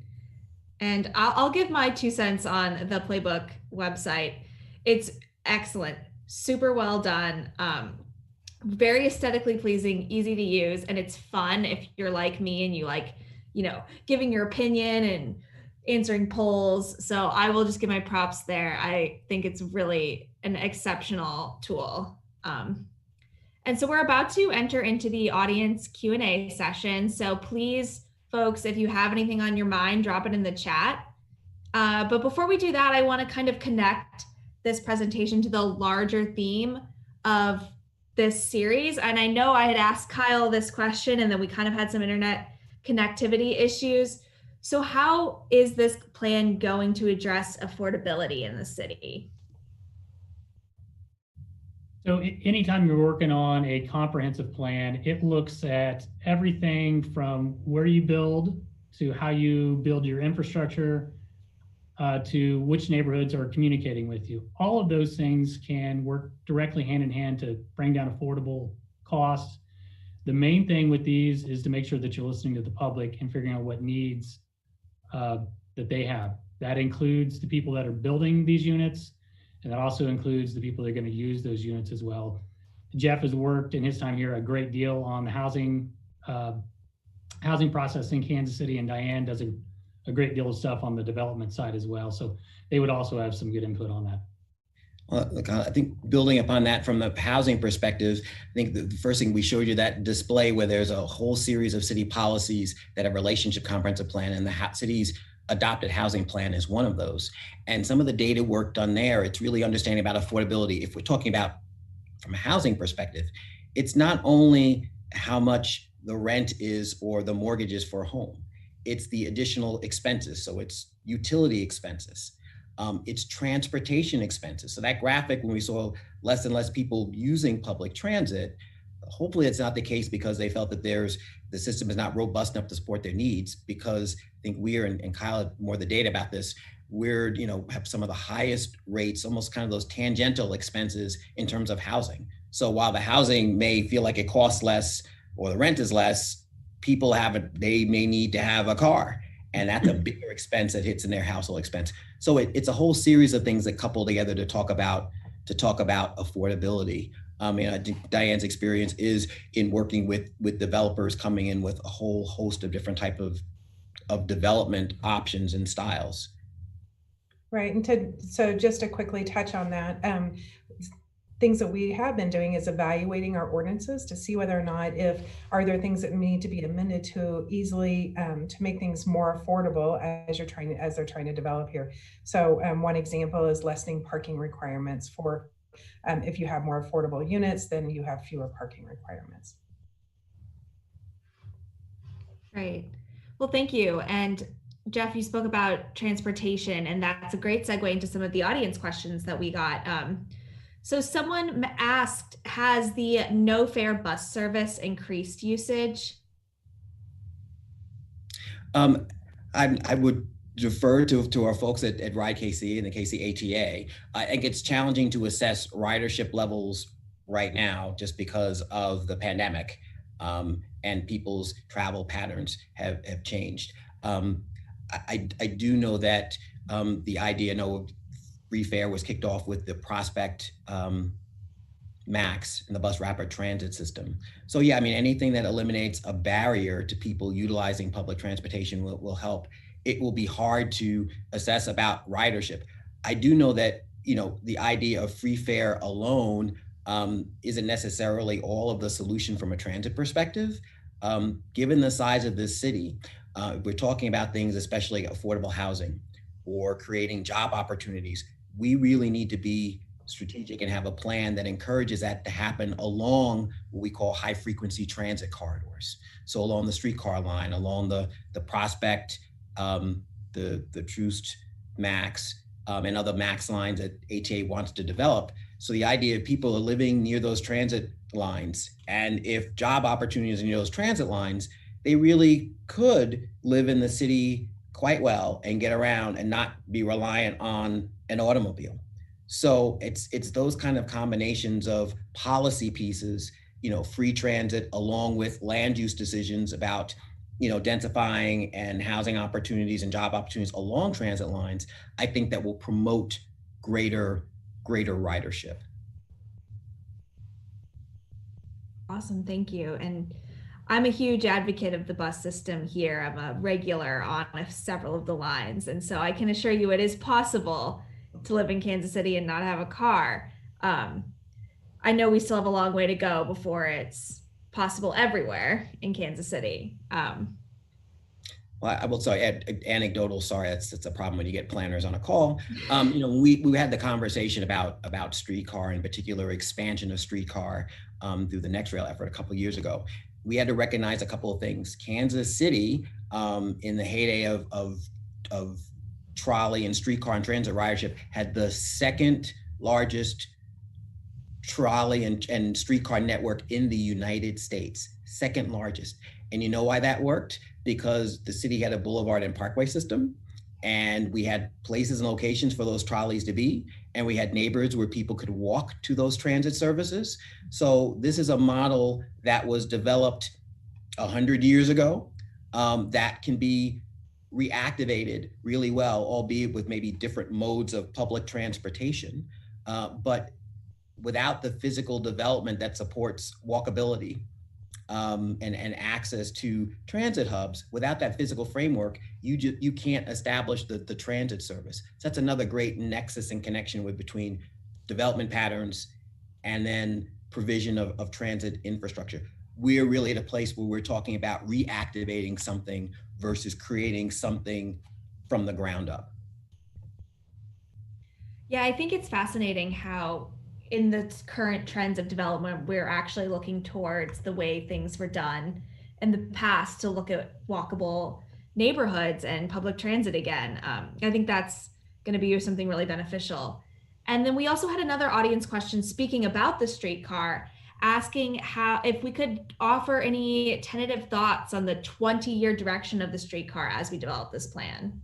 And I'll give my 2 cents on the Playbook website. It's excellent. super well done. Very aesthetically pleasing, easy to use, and it's fun if you're like me and you like, giving your opinion and answering polls. So I will just give my props there. I think it's really an exceptional tool. And so we're about to enter into the audience Q&A session. So please, folks, if you have anything on your mind, drop it in the chat. But before we do that, I want to kind of connect this presentation to the larger theme of this series. And I know I had asked Kyle this question, and then we kind of had some internet connectivity issues. So how is this plan going to address affordability in the city? So anytime you're working on a comprehensive plan, it looks at everything from where you build to how you build your infrastructure to which neighborhoods are communicating with you. All of those things can work directly hand in hand to bring down affordable costs. The main thing with these is to make sure that you're listening to the public and figuring out what needs that they have. That includes the people that are building these units, and that also includes the people that are going to use those units as well. Jeff has worked in his time here a great deal on the housing process in Kansas City, and Diane does a great deal of stuff on the development side as well. So they would also have some good input on that. Well, look, I think building upon that from the housing perspective, I think the first thing we showed you that display where there's a whole series of city policies that have relationship comprehensive plan, and the city's adopted housing plan is one of those. And some of the data work done there, it's really understanding about affordability. If we're talking about from a housing perspective, it's not only how much the rent is or the mortgage is for a home, it's the additional expenses. So it's utility expenses, it's transportation expenses. So that graphic, when we saw less and less people using public transit, hopefully it's not the case because they felt that the system is not robust enough to support their needs, because I think and Kyle had more of the data about this, we're, have some of the highest rates, almost kind of those tangential expenses in terms of housing. So while the housing may feel like it costs less or the rent is less, people they may need to have a car, and that's a bigger expense that hits in their household expense. So it's a whole series of things that couple together to talk about affordability. I think Diane's experience is in working with developers coming in with a whole host of different type of development options and styles. Right, and so just to quickly touch on that, things that we have been doing is evaluating our ordinances to see whether or not are there things that need to be amended to easily to make things more affordable as they're trying to develop here. So one example is lessening parking requirements for if you have more affordable units, then you have fewer parking requirements. Right. Well, thank you. And Jeff, you spoke about transportation, and that's a great segue into some of the audience questions that we got. So someone asked, has the no fare bus service increased usage? I would defer to our folks at Ride KC and the KC ATA. I think it's challenging to assess ridership levels right now just because of the pandemic, and people's travel patterns have changed. I do know that the idea of free fare was kicked off with the Prospect Max and the bus rapid transit system. So yeah, anything that eliminates a barrier to people utilizing public transportation will help. It will be hard to assess about ridership. I do know that, the idea of free fare alone isn't necessarily all of the solution from a transit perspective. Given the size of this city, we're talking about things, especially affordable housing or creating job opportunities. We really need to be strategic and have a plan that encourages that to happen along what we call high frequency transit corridors. So along the streetcar line, along the Prospect, the Troost Max, and other Max lines that ATA wants to develop. So the idea of people are living near those transit lines, and if job opportunities near those transit lines, they really could live in the city quite well and get around and not be reliant on an automobile. So it's those kind of combinations of policy pieces, free transit along with land use decisions about, densifying and housing opportunities and job opportunities along transit lines, I think that will promote greater ridership. Awesome, thank you. And I'm a huge advocate of the bus system here. I'm a regular on several of the lines. And so I can assure you it is possible to live in Kansas City and not have a car. I know we still have a long way to go before it's possible everywhere in Kansas City. Well, I will say anecdotal. Sorry, that's a problem when you get planners on a call. We had the conversation about streetcar, in particular expansion of streetcar through the Nextrail effort a couple of years ago. We had to recognize a couple of things. Kansas City, in the heyday of trolley and streetcar and transit ridership, had the second largest trolley and streetcar network in the United States, second largest. And you know why that worked? Because the city had a boulevard and parkway system, and we had places and locations for those trolleys to be, and we had neighborhoods where people could walk to those transit services. So this is a model that was developed 100 years ago that can be reactivated really well, albeit with maybe different modes of public transportation, but without the physical development that supports walkability and access to transit hubs, without that physical framework, you can't establish the transit service. So that's another great nexus and connection between development patterns and then provision of transit infrastructure. We're really at a place where we're talking about reactivating something versus creating something from the ground up. Yeah, I think it's fascinating how in the current trends of development, we're actually looking towards the way things were done in the past to look at walkable neighborhoods and public transit again. I think that's going to be something really beneficial. And then we also had another audience question speaking about the streetcar, asking if we could offer any tentative thoughts on the 20-year direction of the streetcar as we develop this plan.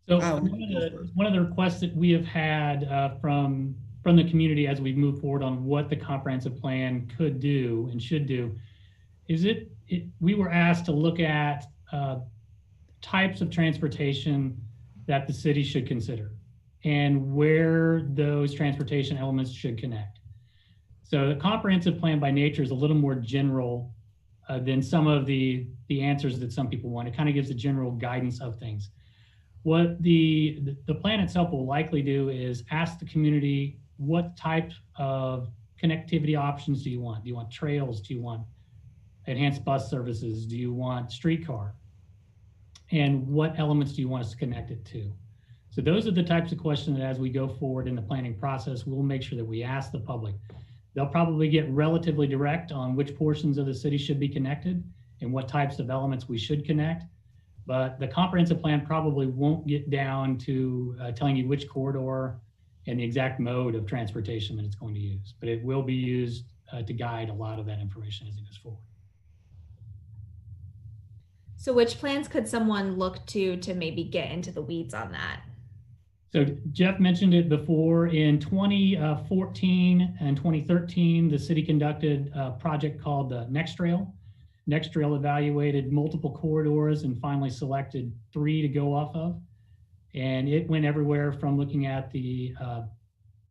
So one of the requests that we have had from the community as we move forward on what the comprehensive plan could do and should do is we were asked to look at types of transportation that the city should consider and where those transportation elements should connect. So the comprehensive plan by nature is a little more general than some of the answers that some people want. It kind of gives a general guidance of things. What the plan itself will likely do is ask the community, what type of connectivity options do you want? Do you want trails? Do you want enhanced bus services? Do you want streetcar? And what elements do you want us to connect it to? So those are the types of questions that as we go forward in the planning process, we'll make sure that we ask the public. They'll probably get relatively direct on which portions of the city should be connected and what types of elements we should connect. But the comprehensive plan probably won't get down to telling you which corridor and the exact mode of transportation that it's going to use, but it will be used to guide a lot of that information as it goes forward. So which plans could someone look to maybe get into the weeds on that? So Jeff mentioned it before. In 2014 and 2013, the city conducted a project called the Nextrail. Nextrail evaluated multiple corridors and finally selected 3 to go off of. And it went everywhere from looking at the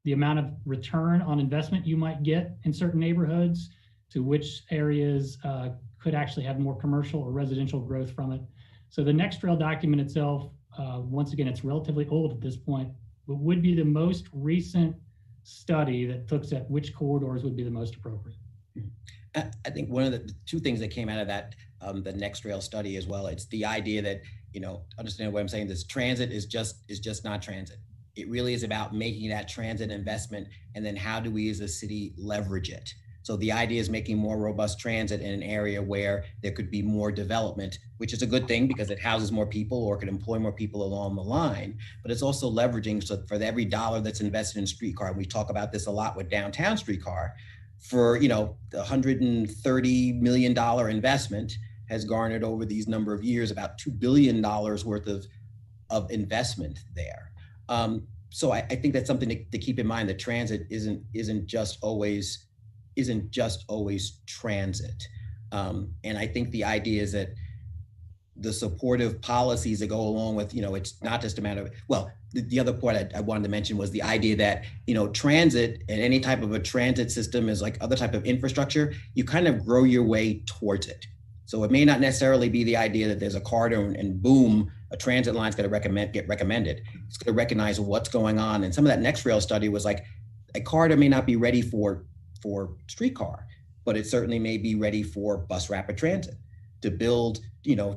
amount of return on investment you might get in certain neighborhoods to which areas could actually have more commercial or residential growth from it. So the Nextrail document itself, once again, it's relatively old at this point, but would be the most recent study that looks at which corridors would be the most appropriate. I think one of the 2 things that came out of that, the Nextrail study as well, it's the idea that, understand what I'm saying, this transit is just not transit. It really is about making that transit investment, and then how do we as a city leverage it? So the idea is making more robust transit in an area where there could be more development, which is a good thing because it houses more people or could employ more people along the line, but it's also leveraging, so for every dollar that's invested in streetcar, and we talk about this a lot with downtown streetcar, for the $130 million investment has garnered over these number of years about $2 billion worth of investment there. So I think that's something to keep in mind, that transit isn't just always transit. And I think the idea is that the supportive policies that go along with, it's not just a matter of, well, the other point I wanted to mention was the idea that, transit and any type of a transit system is like other type of infrastructure, you kind of grow your way towards it. So it may not necessarily be the idea that there's a corridor and boom, a transit line's going to get recommended. It's going to recognize what's going on. And some of that Nextrail study was like, a corridor may not be ready for streetcar, but it certainly may be ready for bus rapid transit to build,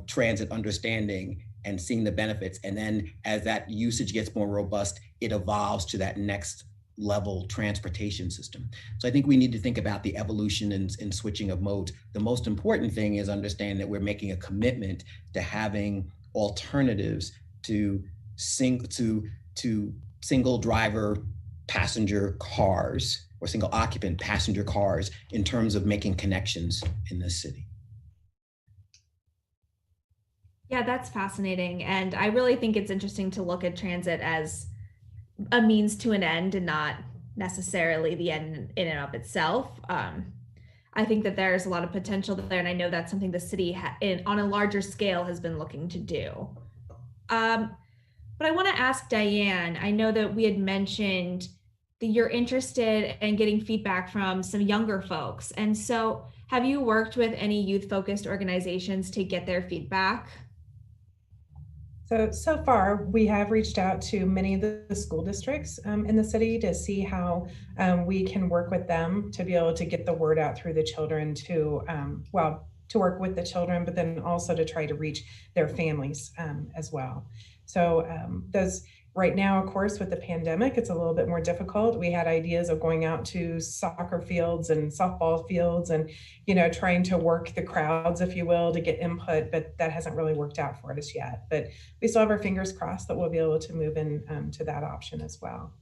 transit understanding and seeing the benefits. And then as that usage gets more robust, it evolves to that next level transportation system. So I think we need to think about the evolution and switching of modes. The most important thing is understand that we're making a commitment to having alternatives to single driver passenger cars or single occupant passenger cars in terms of making connections in this city. Yeah, that's fascinating. And I really think it's interesting to look at transit as a means to an end and not necessarily the end in and of itself. I think that there's a lot of potential there. And I know that's something the city on a larger scale has been looking to do. But I want to ask Diane, I know that we had mentioned that you're interested in getting feedback from some younger folks. And so have you worked with any youth-focused organizations to get their feedback? So far, we have reached out to many of the school districts in the city to see how we can work with them to be able to get the word out through the children to work with the children, but then also to try to reach their families as well. So those right now, of course, with the pandemic, it's a little bit more difficult. We had ideas of going out to soccer fields and softball fields and, trying to work the crowds, if you will, to get input, but that hasn't really worked out for us yet. But we still have our fingers crossed that we'll be able to move in to that option as well.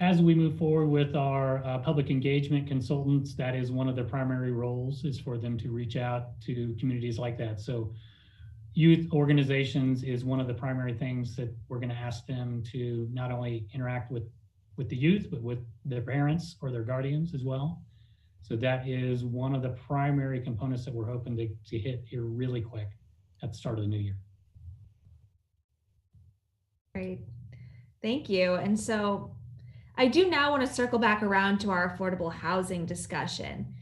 As we move forward with our public engagement consultants, that is one of their primary roles, is for them to reach out to communities like that. So youth organizations is one of the primary things that we're going to ask them to not only interact with the youth, but with their parents or their guardians as well. So that is one of the primary components that we're hoping to hit here really quick at the start of the new year. Great, thank you. And so I do now want to circle back around to our affordable housing discussion.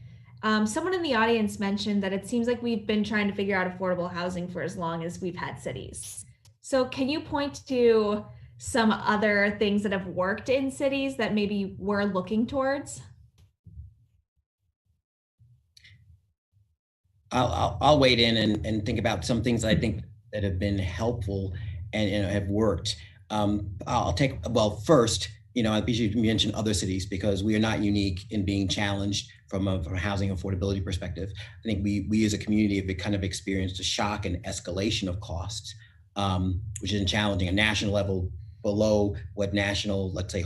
Someone in the audience mentioned that it seems like we've been trying to figure out affordable housing for as long as we've had cities. So can you point to some other things that have worked in cities that maybe we're looking towards? I'll wade in and think about some things that I think that have been helpful and have worked. First, I should mention other cities because we are not unique in being challenged from a housing affordability perspective. I think we as a community have kind of experienced a shock and escalation of costs, which is challenging a national level below what national, let's say,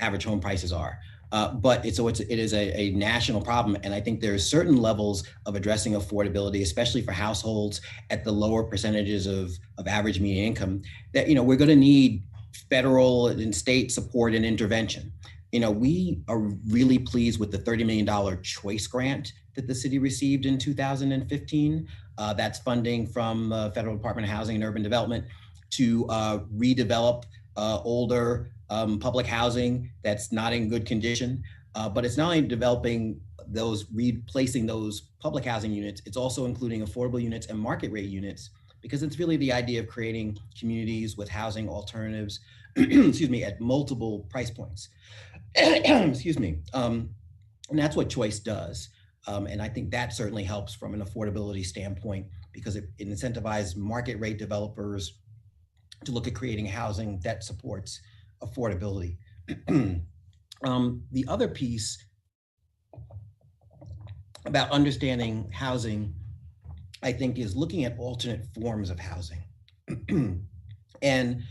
average home prices are. But it is a national problem. And I think there's certain levels of addressing affordability, especially for households at the lower percentages of average median income, that, we're going to need federal and state support and intervention. We are really pleased with the $30 million choice grant that the city received in 2015. That's funding from Federal Department of Housing and Urban Development to redevelop older public housing that's not in good condition. But it's not only replacing those public housing units, it's also including affordable units and market rate units, because it's really the idea of creating communities with housing alternatives, at multiple price points. And that's what choice does. And I think that certainly helps from an affordability standpoint because it incentivizes market rate developers to look at creating housing that supports affordability. The other piece about understanding housing, I think, is looking at alternate forms of housing and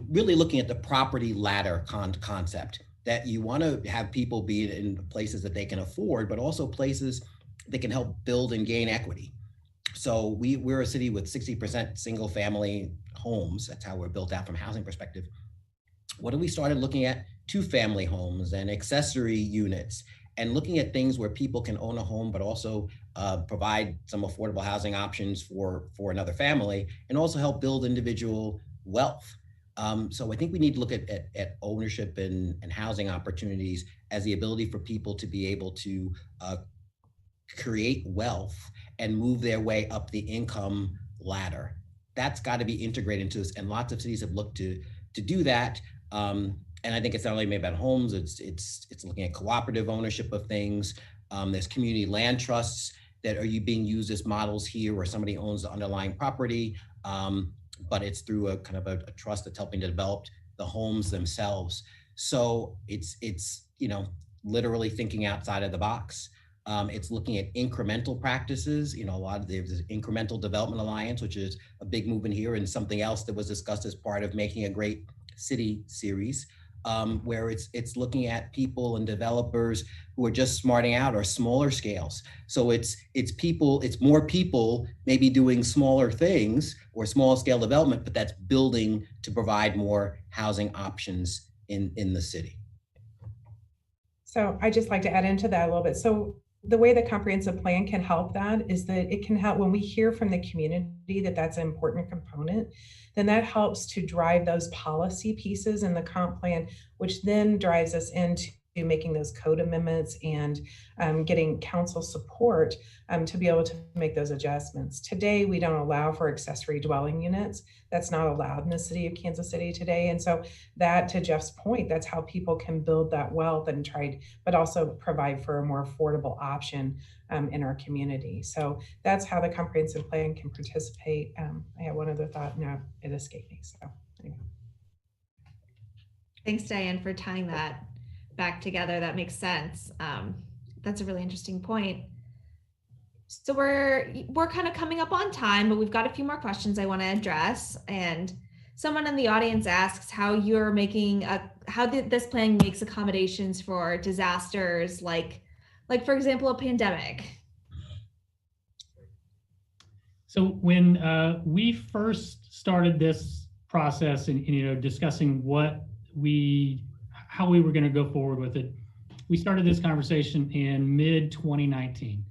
really looking at the property ladder concept, that you want to have people be in places that they can afford, but also places that can help build and gain equity. So we're a city with 60% single family homes. That's how we're built out from a housing perspective. What if we started looking at 2-family homes and accessory units and looking at things where people can own a home, but also provide some affordable housing options for another family, and also help build individual wealth. So I think we need to look at ownership and housing opportunities as the ability for people to be able to create wealth and move their way up the income ladder. That's got to be integrated into this, and lots of cities have looked to do that. And I think it's not only made about homes; it's looking at cooperative ownership of things. There's community land trusts that are being used as models here, where somebody owns the underlying property, but it's through a kind of a trust that's helping to develop the homes themselves. So it's literally thinking outside of the box. It's looking at incremental practices. There's Incremental Development Alliance, which is a big movement here, and something else that was discussed as part of Making a Great City series, where it's looking at people and developers who are just smarting out, or smaller scales. So it's more people maybe doing smaller things or small scale development, but that's building to provide more housing options in the city. So I just like to add into that a little bit. So the way the comprehensive plan can help that is that it can help when we hear from the community that that's an important component, then that helps to drive those policy pieces in the comp plan, which then drives us into making those code amendments and getting council support to be able to make those adjustments. Today, we don't allow for accessory dwelling units. That's not allowed in the city of Kansas City today. And so that, to Jeff's point, that's how people can build that wealth and but also provide for a more affordable option in our community. So that's how the comprehensive plan can participate. I had one other thought, now it escaped me. So anyway. Thanks, Diane, for tying that back together. That makes sense. That's a really interesting point. So we're kind of coming up on time, but we've got a few more questions I want to address. And someone in the audience asks how you're making this plan makes accommodations for disasters, like for example, a pandemic. So when we first started this process and discussing how we were going to go forward with it, we started this conversation in mid-2019.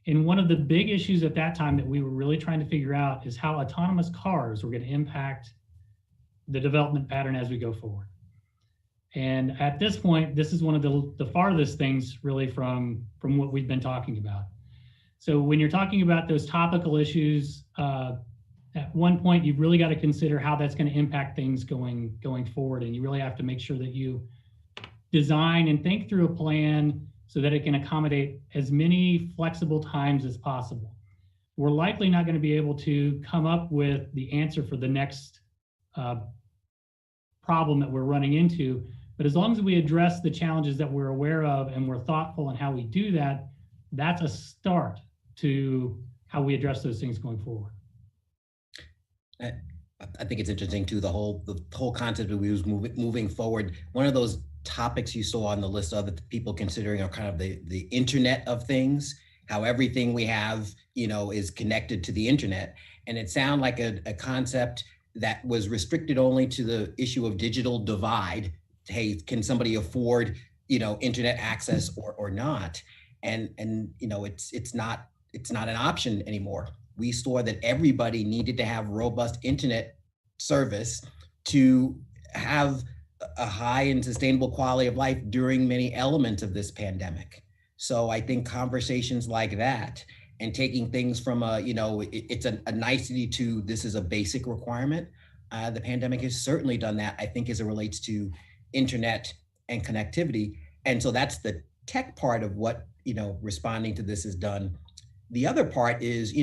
And one of the big issues at that time that we were really trying to figure out is how autonomous cars were going to impact the development pattern as we go forward. And at this point, this is one of the farthest things really from what we've been talking about. So when you're talking about those topical issues, at one point, you've really got to consider how that's going to impact things going forward. And you really have to make sure that you design and think through a plan so that it can accommodate as many flexible times as possible. We're likely not going to be able to come up with the answer for the next problem that we're running into, but as long as we address the challenges that we're aware of and we're thoughtful in how we do that, that's a start to how we address those things going forward. I think it's interesting too, the whole concept of moving forward. One of those topics you saw on the list of the people considering are kind of the Internet of Things, how everything we have, is connected to the internet. And it sounded like a concept that was restricted only to the issue of digital divide. Hey, can somebody afford, internet access or not? And it's not an option anymore. We saw that everybody needed to have robust internet service to have a high and sustainable quality of life during many elements of this pandemic. So I think conversations like that and taking things from it's a nicety to this is a basic requirement. The pandemic has certainly done that, I think, as it relates to internet and connectivity. And so that's the tech part of what, responding to this is done. The other part is,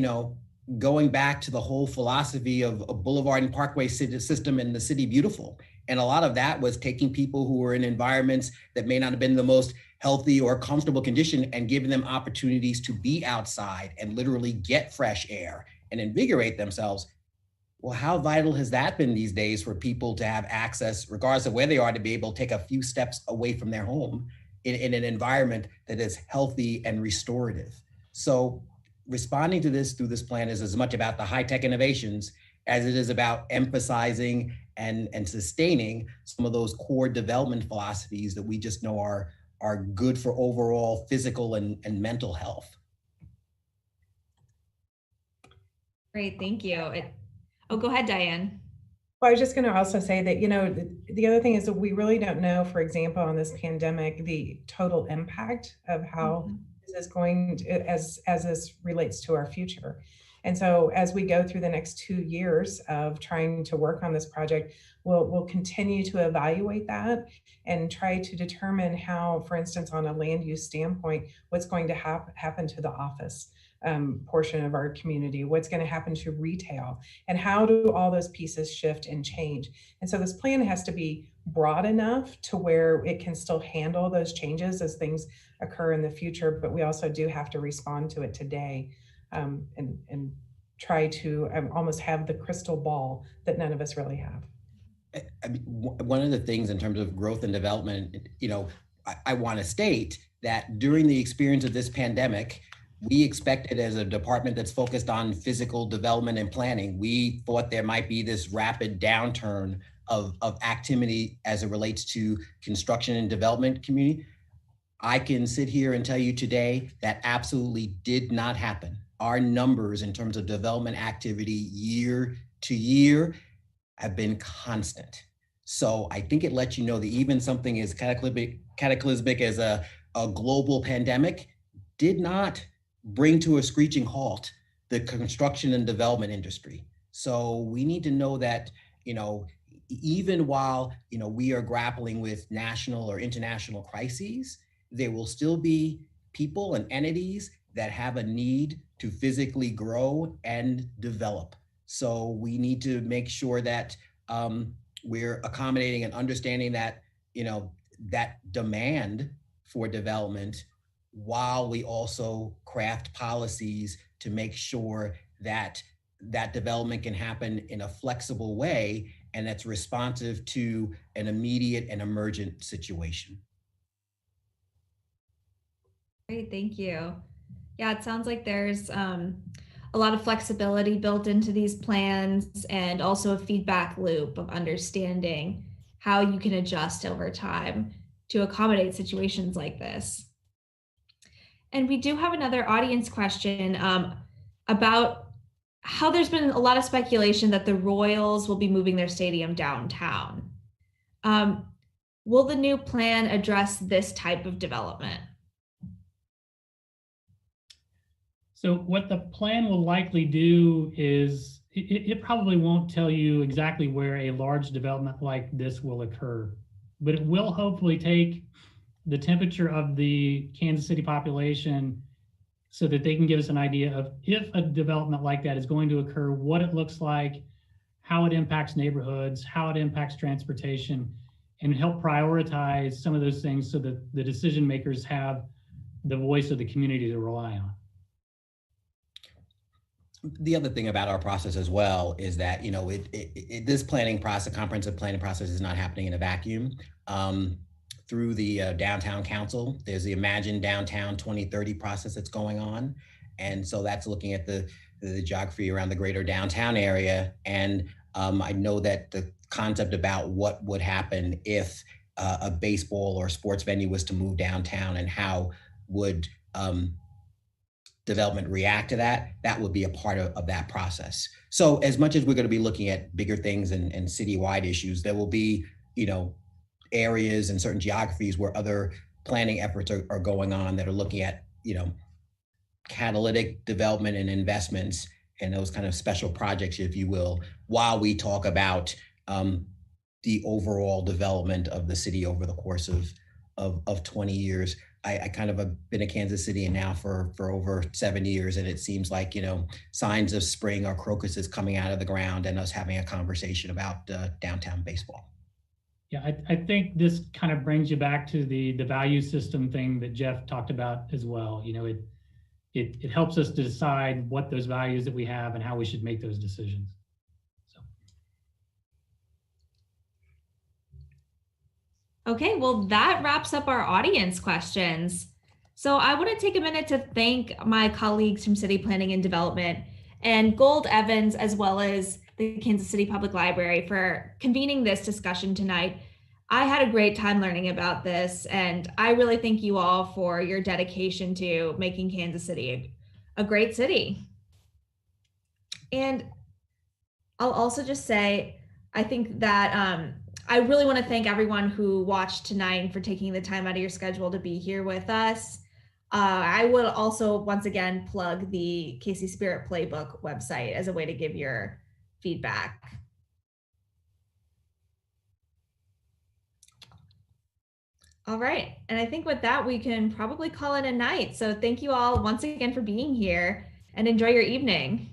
going back to the whole philosophy of a boulevard and parkway system and the city beautiful. And a lot of that was taking people who were in environments that may not have been the most healthy or comfortable condition and giving them opportunities to be outside and literally get fresh air and invigorate themselves. Well, how vital has that been these days for people to have access, regardless of where they are, to be able to take a few steps away from their home in an environment that is healthy and restorative? So responding to this through this plan is as much about the high-tech innovations as it is about emphasizing and sustaining some of those core development philosophies that we just know are good for overall physical and mental health. Great, thank you. Go ahead, Diane. Well, I was just going to also say that, the other thing is that we really don't know, for example, on this pandemic, the total impact of how this is going to, as this relates to our future. And so as we go through the next 2 years of trying to work on this project, we'll continue to evaluate that and try to determine how, for instance, on a land use standpoint, what's going to happen to the office portion of our community, what's going to happen to retail, and how do all those pieces shift and change. And so this plan has to be broad enough to where it can still handle those changes as things occur in the future, but we also do have to respond to it today, and try to almost have the crystal ball that none of us really have. I mean, one of the things in terms of growth and development, I want to state that during the experience of this pandemic, we expected, as a department that's focused on physical development and planning, we thought there might be this rapid downturn of activity as it relates to construction and development community. I can sit here and tell you today that absolutely did not happen. Our numbers in terms of development activity year to year have been constant. So I think it lets you know that even something as cataclysmic as a global pandemic did not bring to a screeching halt the construction and development industry. So we need to know that, even while, we are grappling with national or international crises, there will still be people and entities that have a need to physically grow and develop. So we need to make sure that we're accommodating and understanding that, that demand for development, while we also craft policies to make sure that that development can happen in a flexible way and that's responsive to an immediate and emergent situation. Great, thank you. Yeah, it sounds like there's a lot of flexibility built into these plans, and also a feedback loop of understanding how you can adjust over time to accommodate situations like this. And we do have another audience question about how there's been a lot of speculation that the Royals will be moving their stadium downtown. Will the new plan address this type of development? So what the plan will likely do is it probably won't tell you exactly where a large development like this will occur, but it will hopefully take the temperature of the Kansas City population so that they can give us an idea of, if a development like that is going to occur, what it looks like, how it impacts neighborhoods, how it impacts transportation, and help prioritize some of those things so that the decision makers have the voice of the community to rely on. The other thing about our process as well is that, this planning process, comprehensive planning process, is not happening in a vacuum. Through the Downtown Council, there's the Imagine Downtown 2030 process that's going on. And so that's looking at the geography around the greater downtown area. And I know that the concept about what would happen if a baseball or sports venue was to move downtown, and how would development react to that, that would be a part of that process. So as much as we're going to be looking at bigger things and citywide issues, there will be, areas and certain geographies where other planning efforts are going on that are looking at, catalytic development and investments and those kind of special projects, if you will, while we talk about the overall development of the city over the course of 20 years. I kind of have been in Kansas City now for over 7 years, and it seems like, signs of spring or crocuses coming out of the ground, and us having a conversation about downtown baseball. Yeah, I think this kind of brings you back to the value system thing that Jeff talked about as well. It helps us to decide what those values that we have and how we should make those decisions. So. Okay, well, that wraps up our audience questions. So I want to take a minute to thank my colleagues from City Planning and Development and Gould Evans, as well as the Kansas City Public Library, for convening this discussion tonight. I had a great time learning about this, and I really thank you all for your dedication to making Kansas City a great city. And I'll also just say, I think that I really want to thank everyone who watched tonight and for taking the time out of your schedule to be here with us. I will also once again plug the KC Spirit Playbook website as a way to give your feedback. All right, and I think with that, we can probably call it a night. So thank you all once again for being here and enjoy your evening.